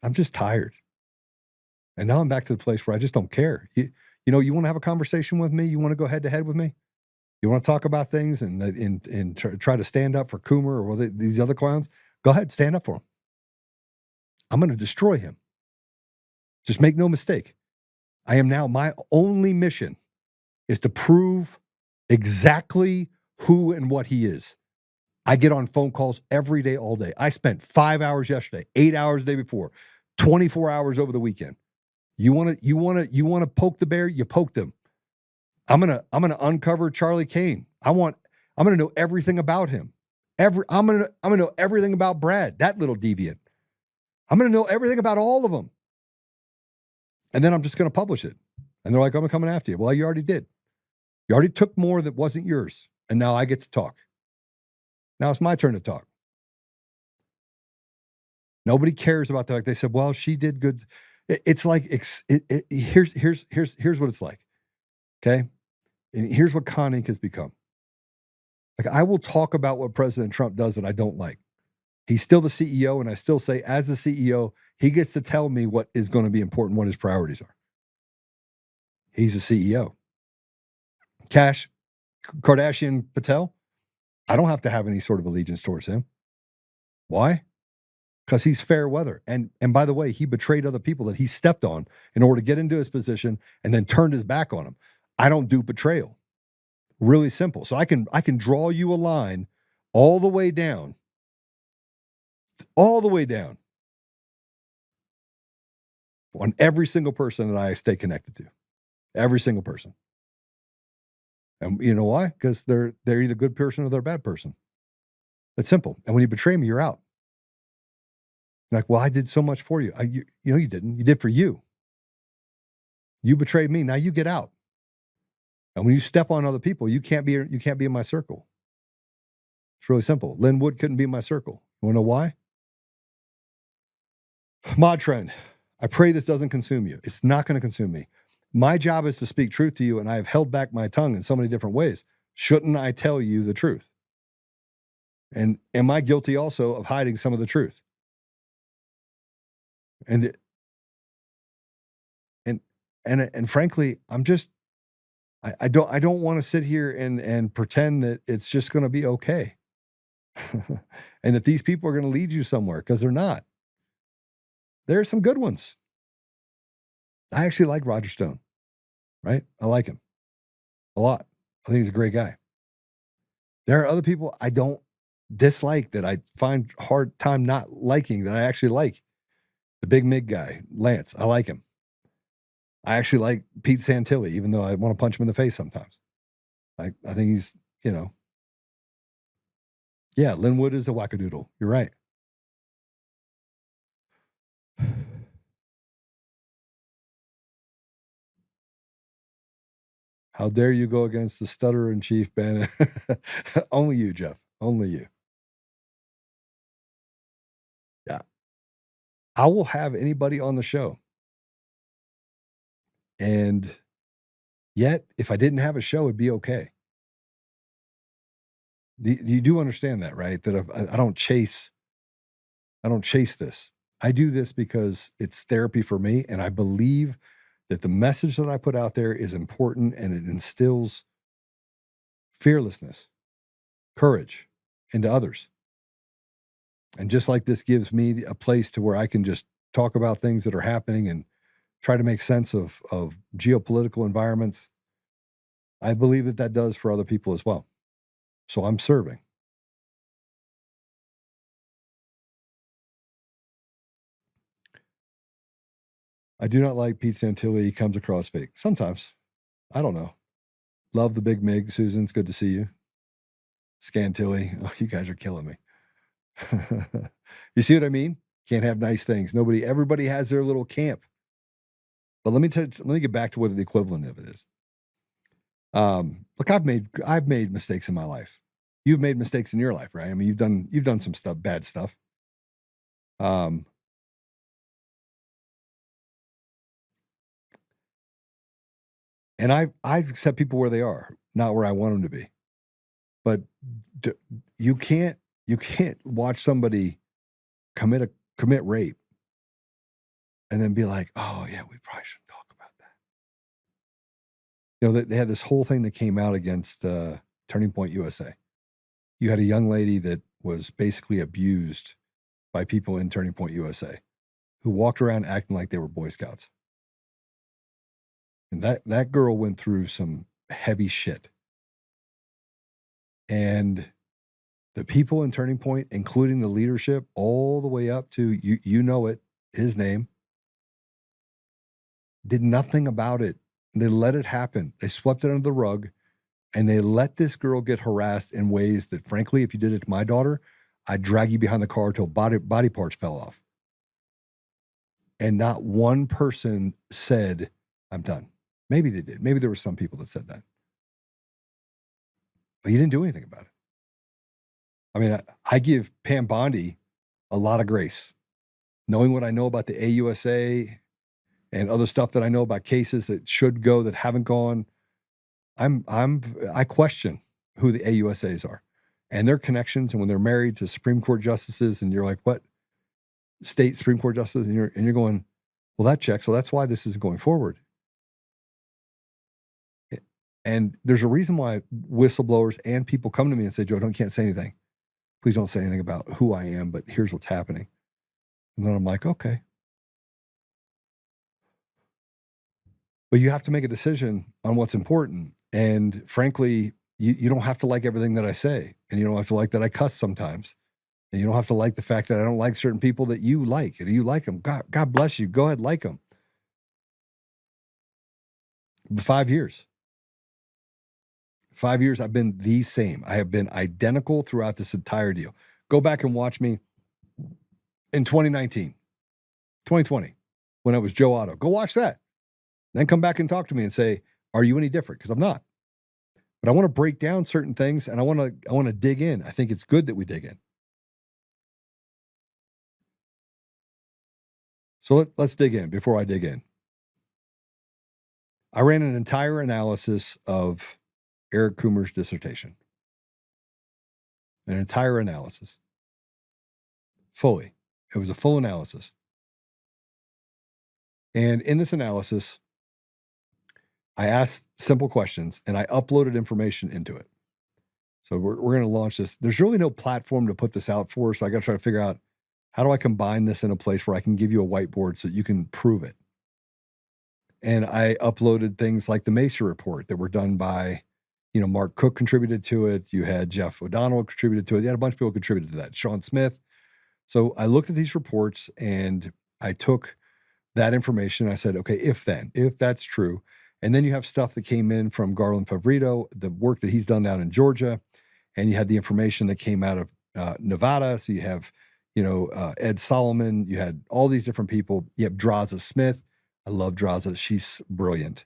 Speaker 1: I'm just tired. And now I'm back to the place where I just don't care. You want to have a conversation with me? You want to go head to head with me? You want to talk about things and try to stand up for Coomer or these other clowns? Go ahead, stand up for him. I'm going to destroy him. Just make no mistake. My only mission is to prove exactly who and what he is. I get on phone calls every day, all day. I spent 5 hours yesterday, 8 hours the day before, 24 hours over the weekend. You want to poke the bear? You poked him. I'm gonna uncover Charlie Kane. I'm gonna know everything about him. I'm gonna know everything about Brad, that little deviant. I'm gonna know everything about all of them. And then I'm just gonna publish it. And they're like, I'm coming after you. Well, you already did. You already took more that wasn't yours. And now I get to talk. Now it's my turn to talk. Nobody cares about that. Like they said, well, she did good. It's like, here's what it's like. Okay. And here's what Con Inc. has become. Like, I will talk about what President Trump does that I don't like. He's still the CEO. And I still say, as the CEO, he gets to tell me what is going to be important, what his priorities are. He's a CEO. Cash, Kardashian Patel, I don't have to have any sort of allegiance towards him. Why? Because he's fair weather. And by the way, he betrayed other people that he stepped on in order to get into his position and then turned his back on him. I don't do betrayal. Really simple. So I can draw you a line all the way down on every single person that I stay connected to. Every single person. And you know why? Because they're either a good person or they're a bad person. That's simple. And when you betray me, you're out. Like, well, I did so much for you. You know you didn't. You did for you. You betrayed me. Now you get out. And when you step on other people, you can't be in my circle. It's really simple. Lynn Wood couldn't be in my circle. You want to know why? Mod Trend. I pray this doesn't consume you. It's not going to consume me. My job is to speak truth to you, and I have held back my tongue in so many different ways. Shouldn't I tell you the truth? And am I guilty also of hiding some of the truth? And frankly, I don't want to sit here and pretend that it's just going to be okay. And that these people are going to lead you somewhere, because they're not. There are some good ones. I actually like Roger Stone, right? I like him a lot. I think he's a great guy. There are other people I don't dislike that I find hard time not liking that I actually like. The Big Mig guy, Lance, I like him. I actually like Pete Santilli, even though I want to punch him in the face sometimes. I think he's, yeah, Linwood is a wackadoodle. You're right. How dare you go against the stutterer in chief, Ben? Only you, Jeff. Only you. Yeah. I will have anybody on the show. And yet, if I didn't have a show, it'd be okay. You do understand that, right? That I don't chase this. I do this because it's therapy for me, and I believe that the message that I put out there is important, and it instills fearlessness, courage into others. And just like this gives me a place to where I can just talk about things that are happening and try to make sense of geopolitical environments, I believe that does for other people as well. So I'm serving. I do not like Pete Santilli. He comes across fake. Sometimes. I don't know. Love the Big Mig. Susan, it's good to see you. Scantilli. Oh, you guys are killing me. You see what I mean? Can't have nice things. Everybody has their little camp. But let me get back to what the equivalent of it is. Look, I've made mistakes in my life. You've made mistakes in your life, right? I mean, you've done some stuff, bad stuff. And I accept people where they are, not where I want them to be. But you can't watch somebody commit rape and then be like, oh yeah, we probably shouldn't talk about that. They had this whole thing that came out against Turning Point USA. You had a young lady that was basically abused by people in Turning Point USA who walked around acting like they were Boy Scouts. And that girl went through some heavy shit. And the people in Turning Point, including the leadership, all the way up to, his name, did nothing about it. They let it happen. They swept it under the rug, And they let this girl get harassed in ways that, frankly, if you did it to my daughter, I'd drag you behind the car till body parts fell off. And not one person said, I'm done. Maybe they did. Maybe there were some people that said that. But you didn't do anything about it. I mean, I give Pam Bondi a lot of grace. Knowing what I know about the AUSA and other stuff that I know about cases that should go that haven't gone, I question who the AUSAs are and their connections. And when they're married to Supreme Court justices, and you're like, what? State Supreme Court justice, and you're going, well, that checks. So that's why this isn't going forward. And there's a reason why whistleblowers and people come to me and say, Joe, can't say anything. Please don't say anything about who I am, but here's what's happening. And then I'm like, okay. But you have to make a decision on what's important. And frankly, you don't have to like everything that I say. And you don't have to like that I cuss sometimes. And you don't have to like the fact that I don't like certain people that you like. And you like them. God bless you. Go ahead, like them. 5 years. 5 years, I've been the same. I have been identical throughout this entire deal. Go back and watch me in 2019, 2020, when I was Joe Otto. Go watch that. Then come back and talk to me and say, are you any different? Because I'm not. But I want to break down certain things, and I want to dig in. I think it's good that we dig in. So let's dig in before I dig in. I ran an entire analysis of Eric Coomer's dissertation. An entire analysis. Fully. It was a full analysis. And in this analysis, I asked simple questions and I uploaded information into it. So we're going to launch this. There's really no platform to put this out for, so I got to try to figure out, how do I combine this in a place where I can give you a whiteboard so you can prove it? And I uploaded things like the Mesa report that were done by, Mark Cook contributed to it. You had Jeff O'Donnell contributed to it. You had a bunch of people contributed to that. Sean Smith. So I looked at these reports and I took that information. I said, okay, if that's true. And then you have stuff that came in from Garland Favorito, the work that he's done down in Georgia. And you had the information that came out of Nevada. So you have, Ed Solomon. You had all these different people. You have Draza Smith. I love Draza. She's brilliant.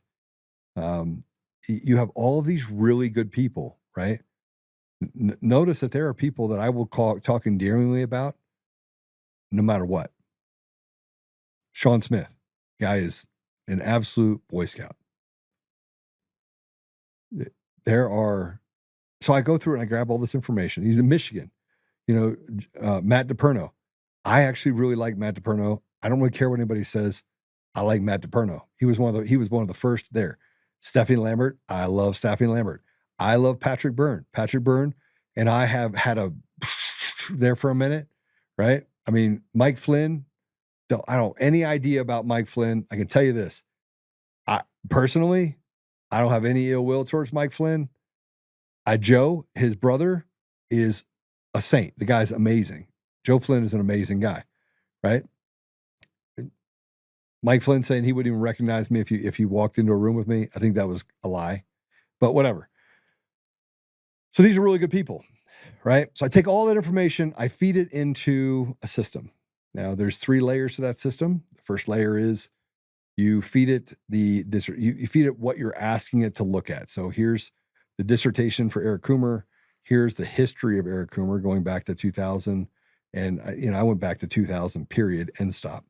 Speaker 1: You have all of these really good people, right? Notice that there are people that I will talk endearingly about no matter what. Sean Smith, guy is an absolute Boy Scout. So I go through and I grab all this information. He's in Michigan. Matt DePerno. I actually really like Matt DePerno. I don't really care what anybody says. I like Matt DePerno. He was one of the first there. Stephanie Lambert. I love Stephanie Lambert. I love Patrick Byrne. Patrick Byrne and I have had a there for a minute, right? I mean, Mike Flynn. I don't have any idea about Mike Flynn. I can tell you this. Personally, I don't have any ill will towards Mike Flynn. Joe, his brother, is a saint. The guy's amazing. Joe Flynn is an amazing guy, right? Mike Flynn saying he wouldn't even recognize me if he walked into a room with me. I think that was a lie, but whatever. So these are really good people, right? So I take all that information, I feed it into a system. Now there's 3 layers to that system. The first layer is you feed it you feed it what you're asking it to look at. So here's the dissertation for Eric Coomer. Here's the history of Eric Coomer going back to 2000. And I went back to 2000, period, end stop.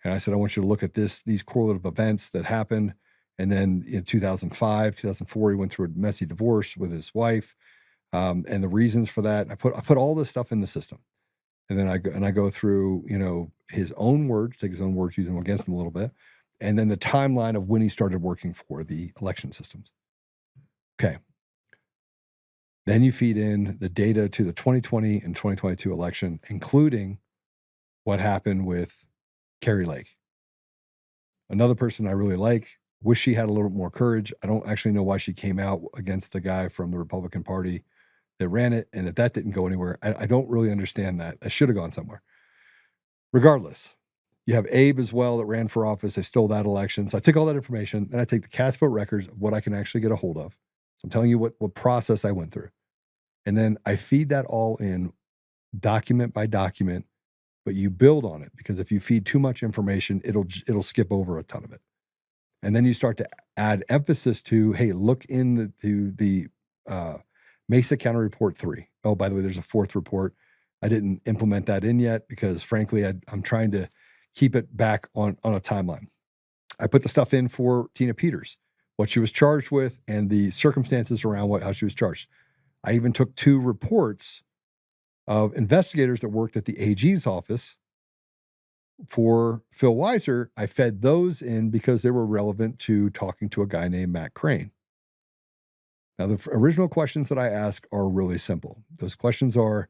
Speaker 1: And I said, I want you to look at these correlative events that happened. And then in 2005, 2004, he went through a messy divorce with his wife, and the reasons for that. I put all this stuff in the system. And then I go through, his own words, take his own words, use them against him a little bit. And then the timeline of when he started working for the election systems. Okay. Then you feed in the data to the 2020 and 2022 election, including what happened with Carrie Lake. Another person I really like, wish she had a little bit more courage. I don't actually know why she came out against the guy from the Republican Party that ran it and that didn't go anywhere. I don't really understand that. That should have gone somewhere. Regardless, you have Abe as well that ran for office. They stole that election. So I took all that information and I take the cast vote records of what I can actually get a hold of. I'm telling you what process I went through. And then I feed that all in document by document, but you build on it, because if you feed too much information, it'll skip over a ton of it. And then you start to add emphasis to, hey, look in the Mesa County Report 3. Oh, by the way, there's a fourth report. I didn't implement that in yet because, frankly, I'm trying to keep it back on a timeline. I put the stuff in for Tina Peters, what she was charged with, and the circumstances around how she was charged. I even took 2 reports of investigators that worked at the AG's office for Phil Weiser. I fed those in because they were relevant to talking to a guy named Matt Crane. Now, the original questions that I ask are really simple. Those questions are,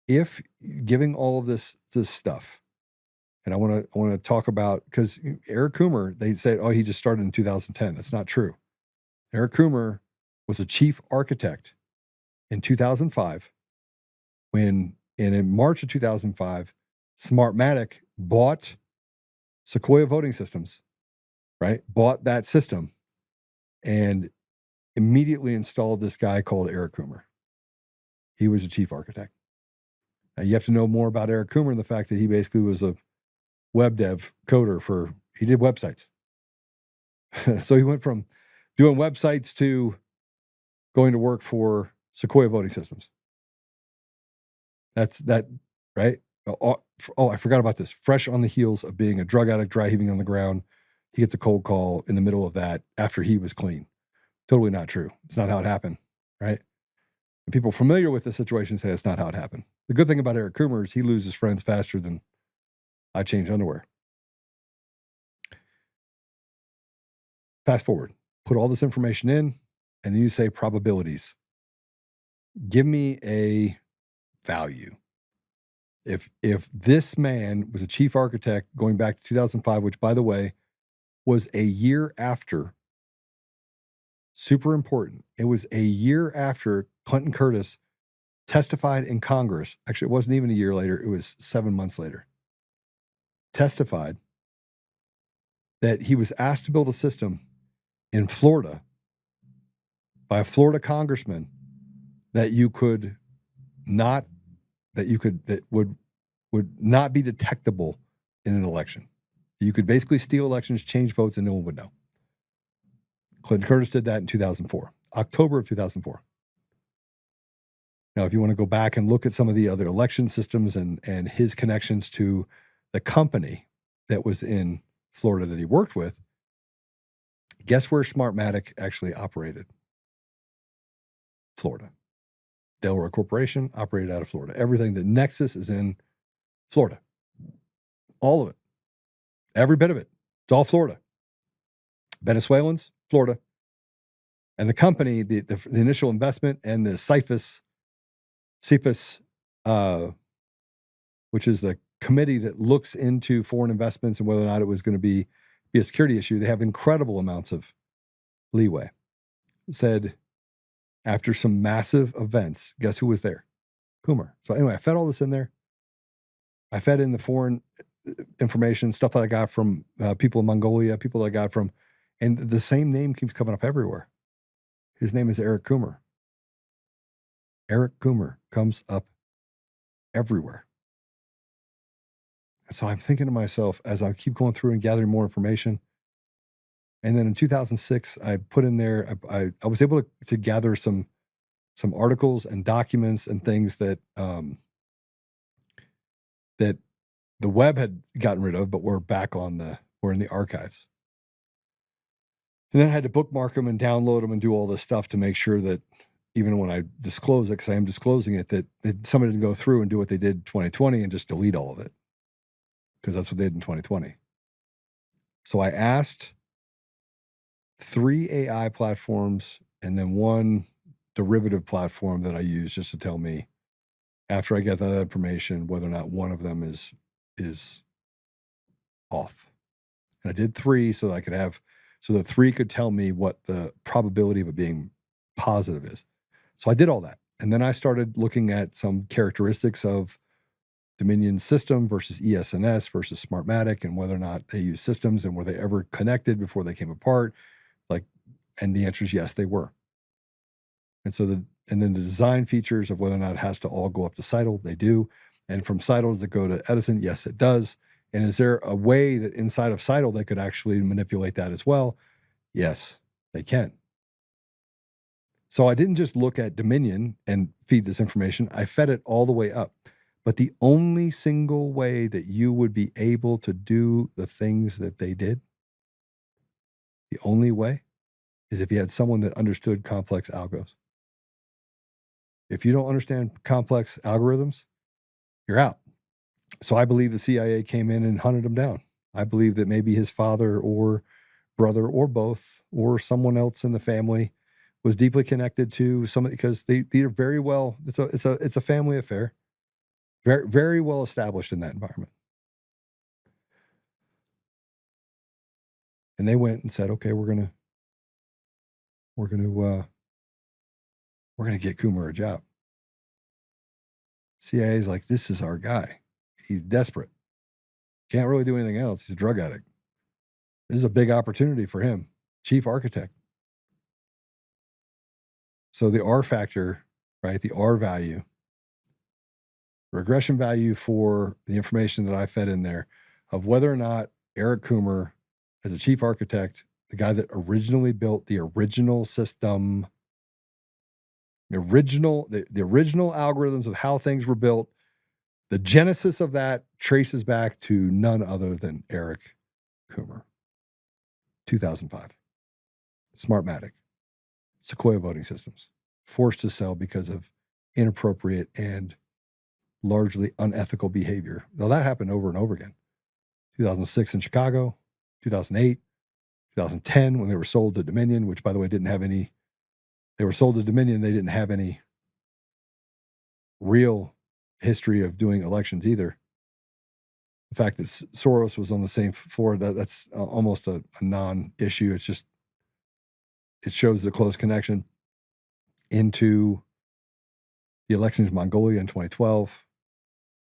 Speaker 1: if giving all of this stuff, and I want to talk about, because Eric Coomer, they said, oh, he just started in 2010. That's not true. Eric Coomer was a chief architect in 2005 when, and in March of 2005, Smartmatic bought Sequoia Voting Systems, right? Bought that system and immediately installed this guy called Eric Coomer. He was a chief architect. Now, you have to know more about Eric Coomer and the fact that he basically was a web dev coder he did websites. So he went from doing websites to going to work for Sequoia Voting Systems. That's that, right? Oh, I forgot about this. Fresh on the heels of being a drug addict, dry heaving on the ground, he gets a cold call in the middle of that after he was clean. Totally not true. It's not how it happened, right? And people familiar with the situation say it's not how it happened. The good thing about Eric Coomer is he loses friends faster than I change underwear. Fast forward, put all this information in, and then you say probabilities. Give me a value. If this man was a chief architect going back to 2005, which, by the way, was a year after, super important, it was a year after Clinton Curtis testified in Congress. Actually, it wasn't even a year later. It was 7 months later. Testified that he was asked to build a system in Florida by a Florida congressman that would not be detectable in an election. You could basically steal elections, change votes, and no one would know. Clinton Curtis did that in 2004, October of 2004. Now, if you want to go back and look at some of the other election systems and his connections to the company that was in Florida that he worked with, guess where Smartmatic actually operated? Florida. Delaware Corporation operated out of Florida. Everything that Nexus is in Florida. All of it. Every bit of it. It's all Florida. Venezuelans, Florida. And the company, the initial investment, and the CFIUS, which is the committee that looks into foreign investments and whether or not it was going to be a security issue, they have incredible amounts of leeway. Said, after some massive events, guess who was there? Coomer. So anyway, I fed all this in there. I fed in the foreign information, stuff that I got from people in Mongolia, people that I got from, and the same name keeps coming up everywhere. His name is Eric Coomer. Eric Coomer comes up everywhere. So I'm thinking to myself as I keep going through and gathering more information. And then in 2006, I put in there, I was able to gather some articles and documents and things that that the web had gotten rid of, but were in the archives. And then I had to bookmark them and download them and do all this stuff to make sure that even when I disclose it, because I am disclosing it, that somebody didn't go through and do what they did in 2020 and just delete all of it. Because that's what they did in 2020. So I asked 3 AI platforms and then 1 derivative platform that I use just to tell me, after I get that information, whether or not one of them is off. And I did 3 so that 3 could tell me what the probability of it being positive is. So I did all that. And then I started looking at some characteristics of Dominion's system versus ES&S versus Smartmatic, and whether or not they use systems and were they ever connected before they came apart. And the answer is yes, they were. And so and then the design features of whether or not it has to all go up to Seidel, they do. And from Seidel, does it go to Edison? Yes, it does. And is there a way that inside of Seidel they could actually manipulate that as well? Yes, they can. So I didn't just look at Dominion and feed this information. I fed it all the way up. But the only single way that you would be able to do the things that they did, the only way, is if you had someone that understood complex algos. If you don't understand complex algorithms, you're out. So I believe the CIA came in and hunted him down. I believe that maybe his father or brother or both or someone else in the family was deeply connected to somebody, because they are very well, it's a family affair, very, very well established in that environment. And they went and said, okay, we're gonna get Coomer a job. CIA is like, this is our guy. He's desperate. Can't really do anything else. He's a drug addict. This is a big opportunity for him. Chief architect. So the R factor, right? The R value, regression value for the information that I fed in there of whether or not Eric Coomer, as a chief architect, the guy that originally built the original system, the original algorithms of how things were built, the genesis of that traces back to none other than Eric Coomer. 2005. Smartmatic. Sequoia voting systems. Forced to sell because of inappropriate and largely unethical behavior. Now that happened over and over again. 2006 in Chicago, 2008, 2010 when they were sold to Dominion, which by the way didn't have any, they were sold to Dominion, they didn't have any real history of doing elections either. The fact that Soros was on the same floor, that's almost a non-issue. It's just, it shows the close connection into the elections in Mongolia in 2012,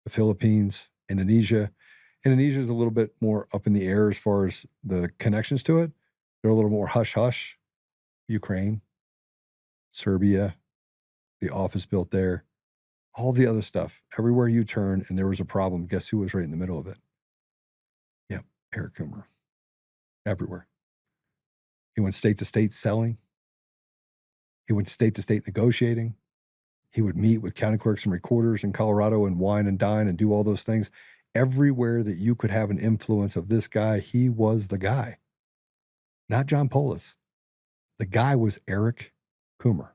Speaker 1: the Philippines, Indonesia. Indonesia is a little bit more up in the air as far as the connections to it. They're a little more hush-hush. Ukraine, Serbia, the office built there, all the other stuff. Everywhere you turn and there was a problem, guess who was right in the middle of it? Yep, Eric Coomer. Everywhere. He went state to state selling. He went state to state negotiating. He would meet with county clerks and recorders in Colorado and wine and dine and do all those things. Everywhere that you could have an influence of this guy, he was the guy. Not John Polis. The guy was Eric Coomer,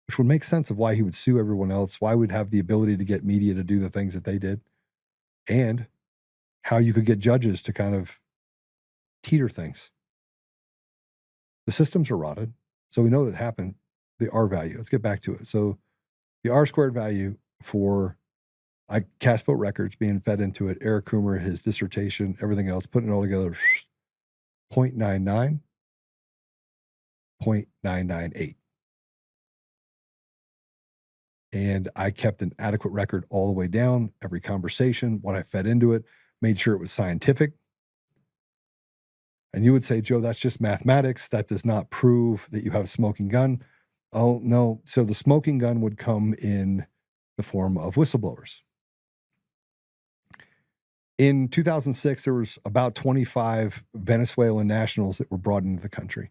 Speaker 1: which would make sense of why he would sue everyone else, why we'd have the ability to get media to do the things that they did, and how you could get judges to kind of teeter things. The systems are rotted, so we know that happened. The R value, let's get back to it. So the R squared value for cast vote records being fed into it, Eric Coomer, his dissertation, everything else, putting it all together, 0.99, 0.998. And I kept an adequate record all the way down, every conversation, what I fed into it, made sure it was scientific. And you would say, Joe, that's just mathematics. That does not prove that you have a smoking gun. Oh, no. So the smoking gun would come in the form of whistleblowers. In 2006, there was about 25 Venezuelan nationals that were brought into the country.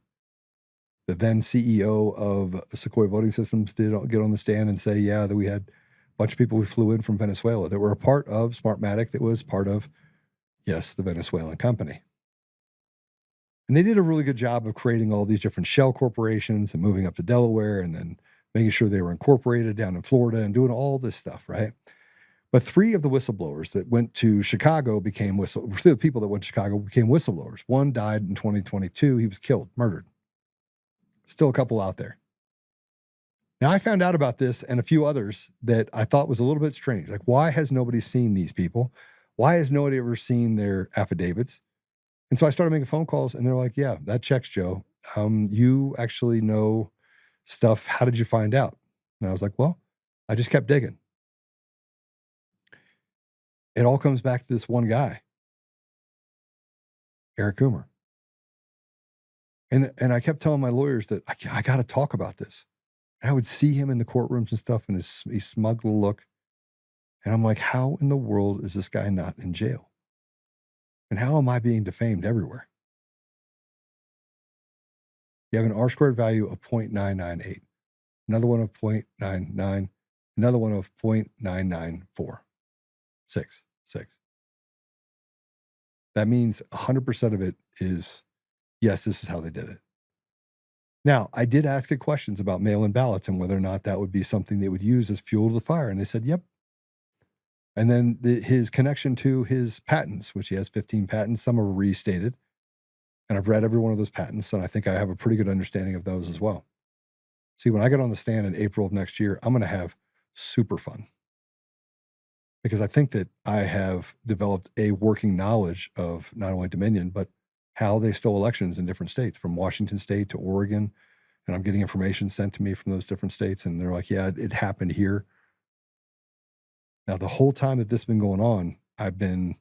Speaker 1: The then CEO of Sequoia Voting Systems did get on the stand and say, yeah, that we had a bunch of people who flew in from Venezuela that were a part of Smartmatic, that was part of, yes, the Venezuelan company. And they did a really good job of creating all these different shell corporations and moving up to Delaware and then making sure they were incorporated down in Florida and doing all this stuff, right? But 3 of the whistleblowers that went to Chicago became 3 of the people that went to Chicago became whistleblowers. One died in 2022. He was killed, murdered. Still a couple out there. Now, I found out about this and a few others that I thought was a little bit strange. Like, why has nobody seen these people? Why has nobody ever seen their affidavits? And so I started making phone calls and they're like, yeah, that checks, Joe. You actually know stuff. How did you find out? And I was like, well, I just kept digging. It all comes back to this one guy, Eric Coomer. And I kept telling my lawyers that I got to talk about this. I would see him in the courtrooms and stuff, and his smug little look. And I'm like, how in the world is this guy not in jail? And how am I being defamed everywhere? You have an R-squared value of 0.998, another one of 0.99, another one of 0.994, 6. That means 100% of it is, yes, this is how they did it. Now, I did ask it questions about mail-in ballots and whether or not that would be something they would use as fuel to the fire. And they said, yep. And then his connection to his patents, which he has 15 patents, some are restated. And I've read every one of those patents, and I think I have a pretty good understanding of those as well. See, when I get on the stand in April of next year, I'm going to have super fun. Because I think that I have developed a working knowledge of not only Dominion, but how they stole elections in different states, from Washington State to Oregon. And I'm getting information sent to me from those different states. And they're like, yeah, it happened here. Now, the whole time that this has been going on, I've been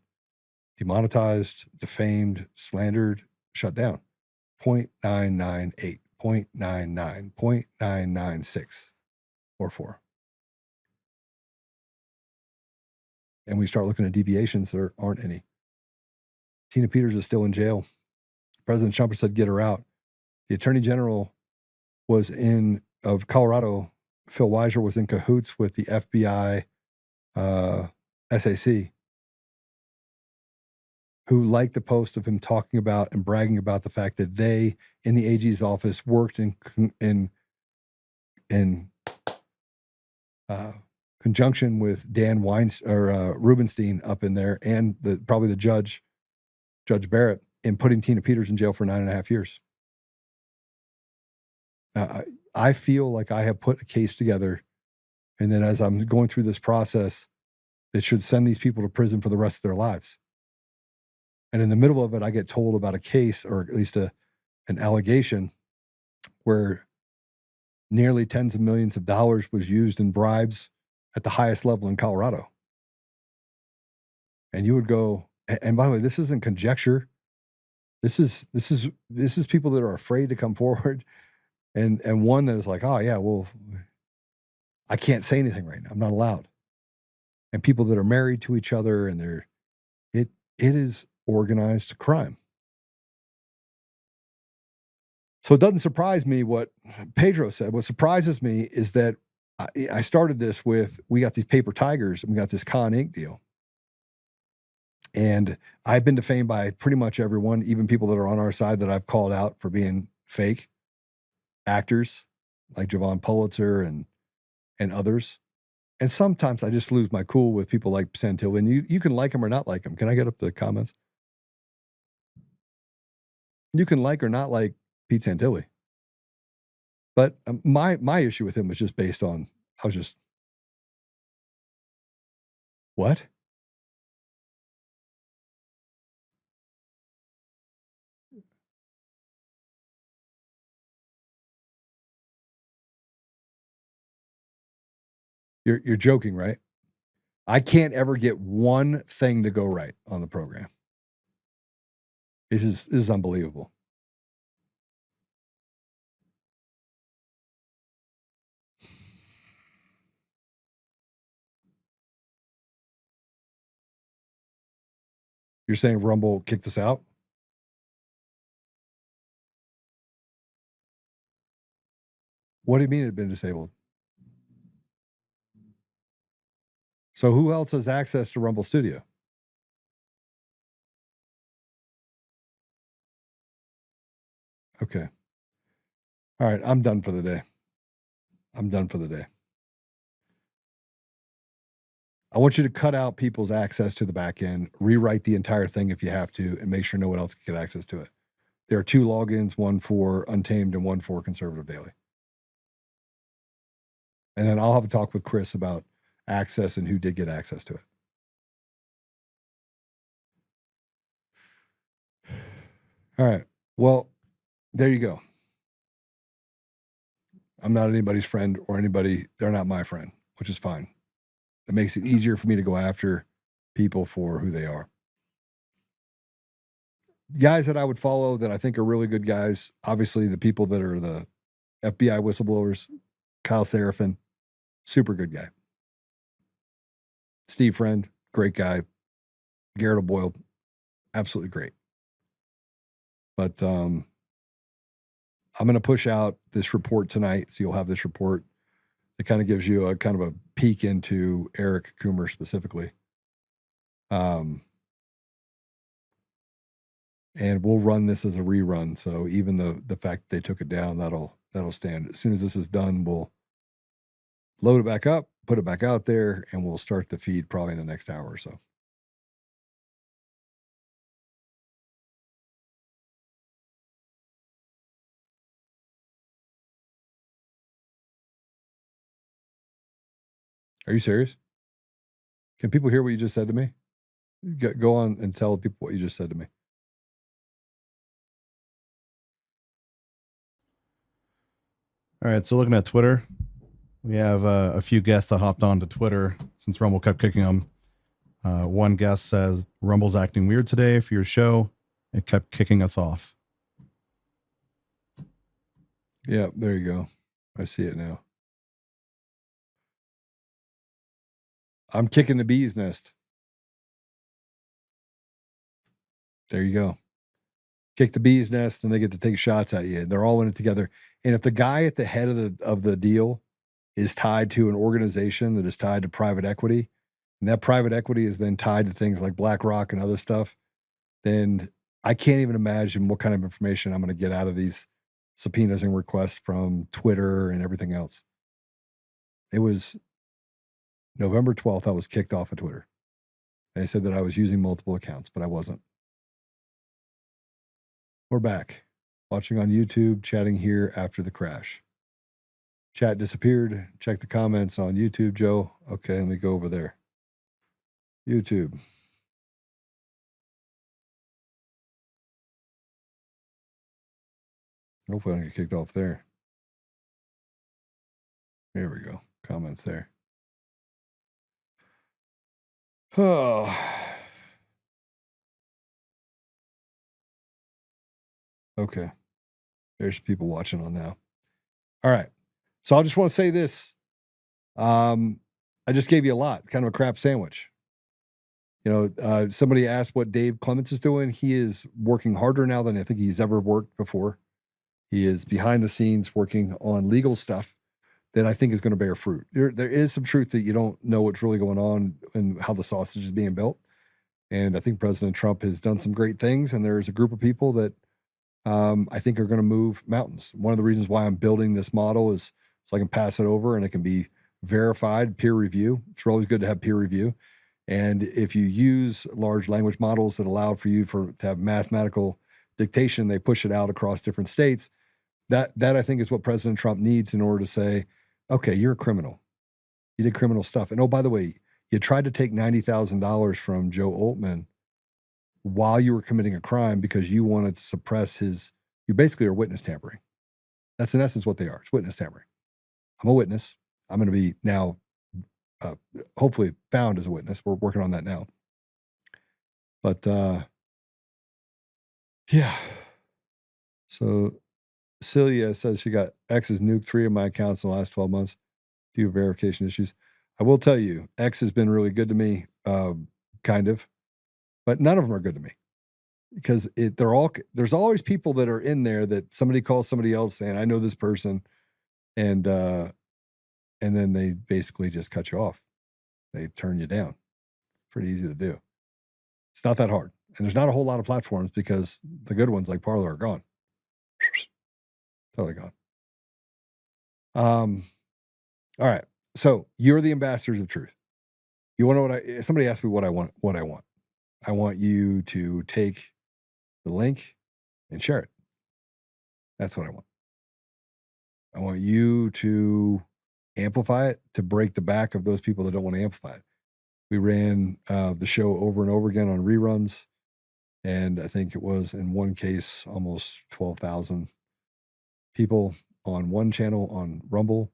Speaker 1: demonetized, defamed, slandered, shut down. 0.998, 0.99, 0.996, or 4. And we start looking at deviations, there aren't any. Tina Peters is still in jail. President Trump said, get her out. The Attorney General of Colorado, Phil Weiser, was in cahoots with the FBI SAC, who liked the post of him talking about and bragging about the fact that they, in the AG's office, worked in conjunction with Dan Rubenstein up in there, and probably the Judge Barrett, in putting Tina Peters in jail for 9.5 years. I feel like I have put a case together, and then as I'm going through this process, that should send these people to prison for the rest of their lives. And in the middle of it, I get told about a case, or at least an allegation, where nearly tens of millions of dollars was used in bribes at the highest level in Colorado. And you would go, and by the way, this isn't conjecture. This is people that are afraid to come forward, and one that is like, oh yeah, well, I can't say anything right now. I'm not allowed. And people that are married to each other, and it is organized crime. So it doesn't surprise me what Pedro said. What surprises me is that I started this with, we got these paper tigers and we got this Con Inc. deal. And I've been defamed by pretty much everyone, even people that are on our side that I've called out for being fake actors, like Javon Pulitzer and others. And sometimes I just lose my cool with people like Santilli. And you can like him or not like him. Can I get up the comments? You can like or not like Pete Santilli. But my issue with him was just based on, what? You're joking, right? I can't ever get one thing to go right on the program. This is unbelievable. You're saying Rumble kicked us out? What do you mean it had been disabled? So who else has access to Rumble Studio? Okay. All right, I'm done for the day. I want you to cut out people's access to the back end, rewrite the entire thing if you have to, and make sure no one else can get access to it. There are 2 logins, one for Untamed and one for Conservative Daily. And then I'll have a talk with Chris about access and who did get access to it. All right. Well, there you go. I'm not anybody's friend or they're not my friend, which is fine. It makes it easier for me to go after people for who they are. Guys that I would follow that I think are really good guys, obviously the people that are the FBI whistleblowers, Kyle Seraphin, super good guy. Steve Friend, great guy. Garrett O'Boyle, absolutely great. But I'm going to push out this report tonight, so you'll have this report. It kind of gives you a kind of a peek into Eric Coomer specifically. And we'll run this as a rerun. So even the fact that they took it down, that'll stand. As soon as this is done, we'll load it back up, put it back out there, and we'll start the feed probably in the next hour or so. Are you serious? Can people hear what you just said to me? Go on and tell people what you just said to me.
Speaker 14: All right, so looking at Twitter, we have a few guests that hopped on to Twitter since Rumble kept kicking them. One guest says, Rumble's acting weird today for your show. It kept kicking us off.
Speaker 1: Yeah, there you go. I see it now. I'm kicking the bee's nest. There you go. Kick the bee's nest, and they get to take shots at you. They're all in it together. And if the guy at the head of the deal is tied to an organization that is tied to private equity, and that private equity is then tied to things like BlackRock and other stuff, then I can't even imagine what kind of information I'm going to get out of these subpoenas and requests from Twitter and everything else. It was November 12th, I was kicked off of Twitter. They said that I was using multiple accounts, but I wasn't. We're back. Watching on YouTube, chatting here after the crash. Chat disappeared. Check the comments on YouTube, Joe. Okay, let me go over there. YouTube. Hopefully I don't get kicked off there. There we go. Comments there. Oh. Okay. There's people watching on now. All right. So I just want to say this. I just gave you a lot, kind of a crap sandwich. You know, somebody asked what Dave Clements is doing. He is working harder now than I think he's ever worked before. He is behind the scenes working on legal stuff that I think is going to bear fruit. There is some truth that you don't know what's really going on and how the sausage is being built. And I think President Trump has done some great things. And there's a group of people that I think are going to move mountains. One of the reasons why I'm building this model is so I can pass it over and it can be verified, peer review. It's always good to have peer review. And if you use large language models that allow for you to have mathematical dictation, they push it out across different states. That I think is what President Trump needs in order to say, okay, you're a criminal. You did criminal stuff. And oh, by the way, you tried to take $90,000 from Joe Altman while you were committing a crime because you wanted to suppress you basically are witness tampering. That's in essence what they are. It's witness tampering. I'm a witness. I'm going to be now hopefully found as a witness. We're working on that now. But yeah. So Celia says she got X has nuked 3 of my accounts in the last 12 months due to verification issues. I will tell you, X has been really good to me, kind of. But none of them are good to me because there's always people that are in there that somebody calls somebody else saying, I know this person. And then they basically just cut you off. They turn you down. Pretty easy to do. It's not that hard. And there's not a whole lot of platforms because the good ones like Parler are gone. Totally gone. All right. So you're the ambassadors of truth. You want to know somebody asked me what I want. I want you to take the link and share it. That's what I want. I want you to amplify it to break the back of those people that don't want to amplify it. We ran the show over and over again on reruns. And I think it was in one case, almost 12,000 people on one channel on Rumble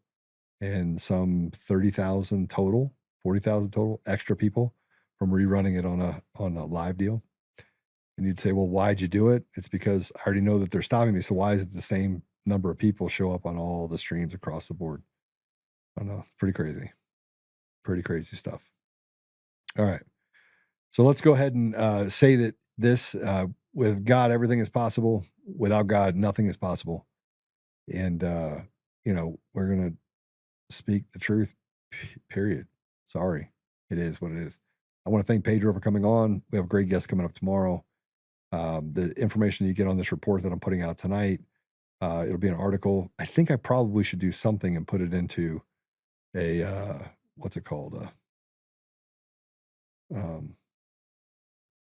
Speaker 1: and some 30,000 total, 40,000 total extra people from rerunning it on a live deal. And you'd say, well, why'd you do it? It's because I already know that they're stopping me. So why is it the same number of people show up on all the streams across the board? I know. It's pretty crazy. Pretty crazy stuff. All right. So let's go ahead and say that this, with God, everything is possible. Without God, nothing is possible. And, we're going to speak the truth, period. Sorry. It is what it is. I want to thank Pedro for coming on. We have a great guest coming up tomorrow. The information you get on this report that I'm putting out tonight, it'll be an article. I think I probably should do something and put it into a, what's it called?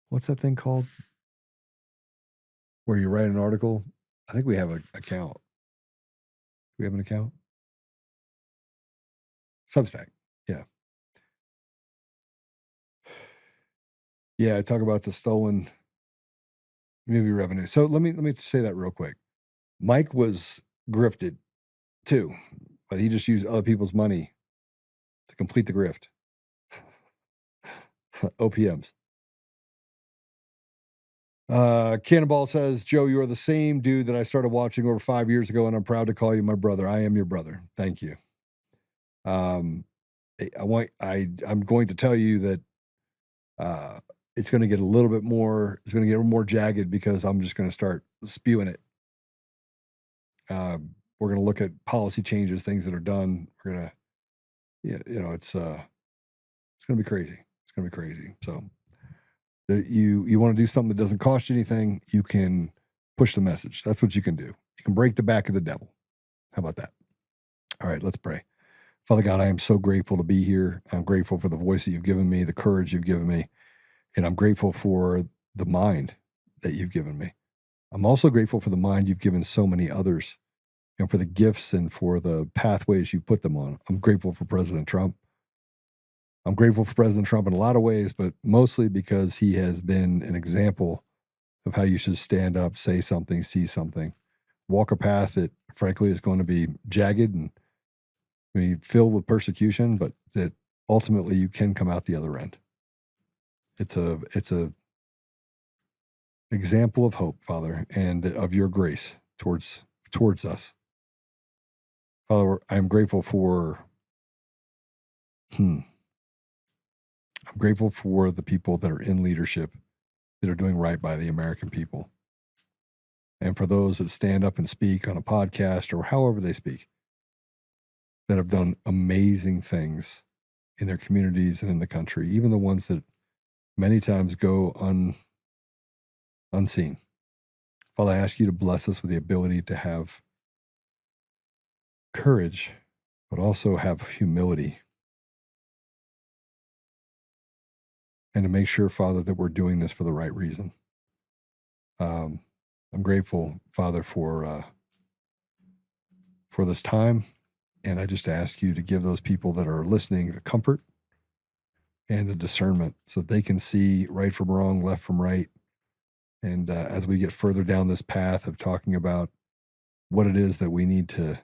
Speaker 1: What's that thing called? Where you write an article? I think we have an account. We have an account? Substack. Yeah. Yeah, I talk about the stolen movie revenue. So let me say that real quick. Mike was grifted too, but he just used other people's money to complete the grift. OPMs. Cannonball says, Joe, you are the same dude that I started watching over 5 years ago, and I'm proud to call you my brother. I am your brother. Thank you. I'm going to tell you that it's going to get a little bit more, it's going to get more jagged because I'm just going to start spewing it. We're going to look at policy changes, things that are done. We're going to, it's going to be crazy. It's going to be crazy. So you want to do something that doesn't cost you anything, you can push the message. That's what you can do. You can break the back of the devil. How about that? All right, let's pray. Father God, I am so grateful to be here. I'm grateful for the voice that you've given me, the courage you've given me, and I'm grateful for the mind that you've given me. I'm also grateful for the mind you've given so many others, and for the gifts and for the pathways you put them on. I'm grateful for President Trump. I'm grateful for President Trump in a lot of ways, but mostly because he has been an example of how you should stand up, say something, see something, walk a path that frankly is going to be jagged and filled with persecution, but that ultimately you can come out the other end. It's a example of hope, Father, and of your grace towards us. Father, I'm grateful for I'm grateful for the people that are in leadership that are doing right by the American people. And for those that stand up and speak on a podcast or however they speak, that have done amazing things in their communities and in the country, even the ones that many times go unseen. Father, I ask you to bless us with the ability to have courage, but also have humility. And to make sure, Father, that we're doing this for the right reason. I'm grateful, Father, for this time. And I just ask you to give those people that are listening the comfort and the discernment so that they can see right from wrong, left from right. And as we get further down this path of talking about what it is that we need to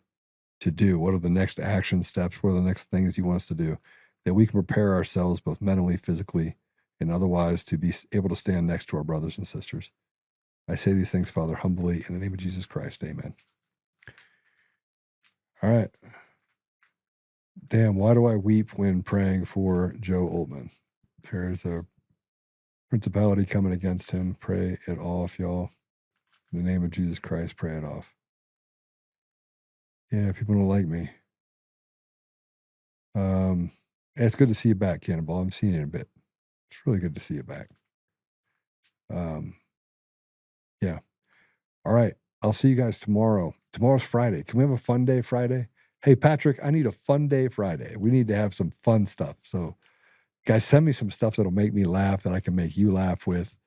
Speaker 1: do, what are the next action steps, what are the next things you want us to do, that we can prepare ourselves both mentally, physically, and otherwise to be able to stand next to our brothers and sisters. I say these things, Father, humbly in the name of Jesus Christ. Amen. All right. Damn, why do I weep when praying for Joe Altman? There's a principality coming against him. Pray it off, y'all. In the name of Jesus Christ, pray it off. Yeah, people don't like me. It's good to see you back, Cannonball. I'm seeing you in a bit. It's really good to see you back. Yeah. All right. I'll see you guys tomorrow. Tomorrow's Friday. Can we have a fun day Friday? Hey, Patrick, I need a fun day Friday. We need to have some fun stuff. So, guys, send me some stuff that'll make me laugh, that I can make you laugh with.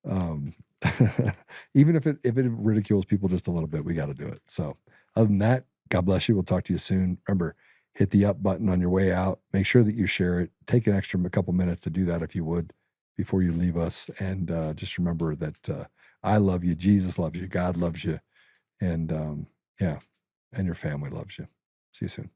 Speaker 1: Even if it ridicules people just a little bit, we got to do it. So, other than that, God bless you. We'll talk to you soon. Remember, hit the up button on your way out. Make sure that you share it. Take an extra couple minutes to do that if you would before you leave us. And just remember that I love you. Jesus loves you. God loves you. And and your family loves you. See you soon.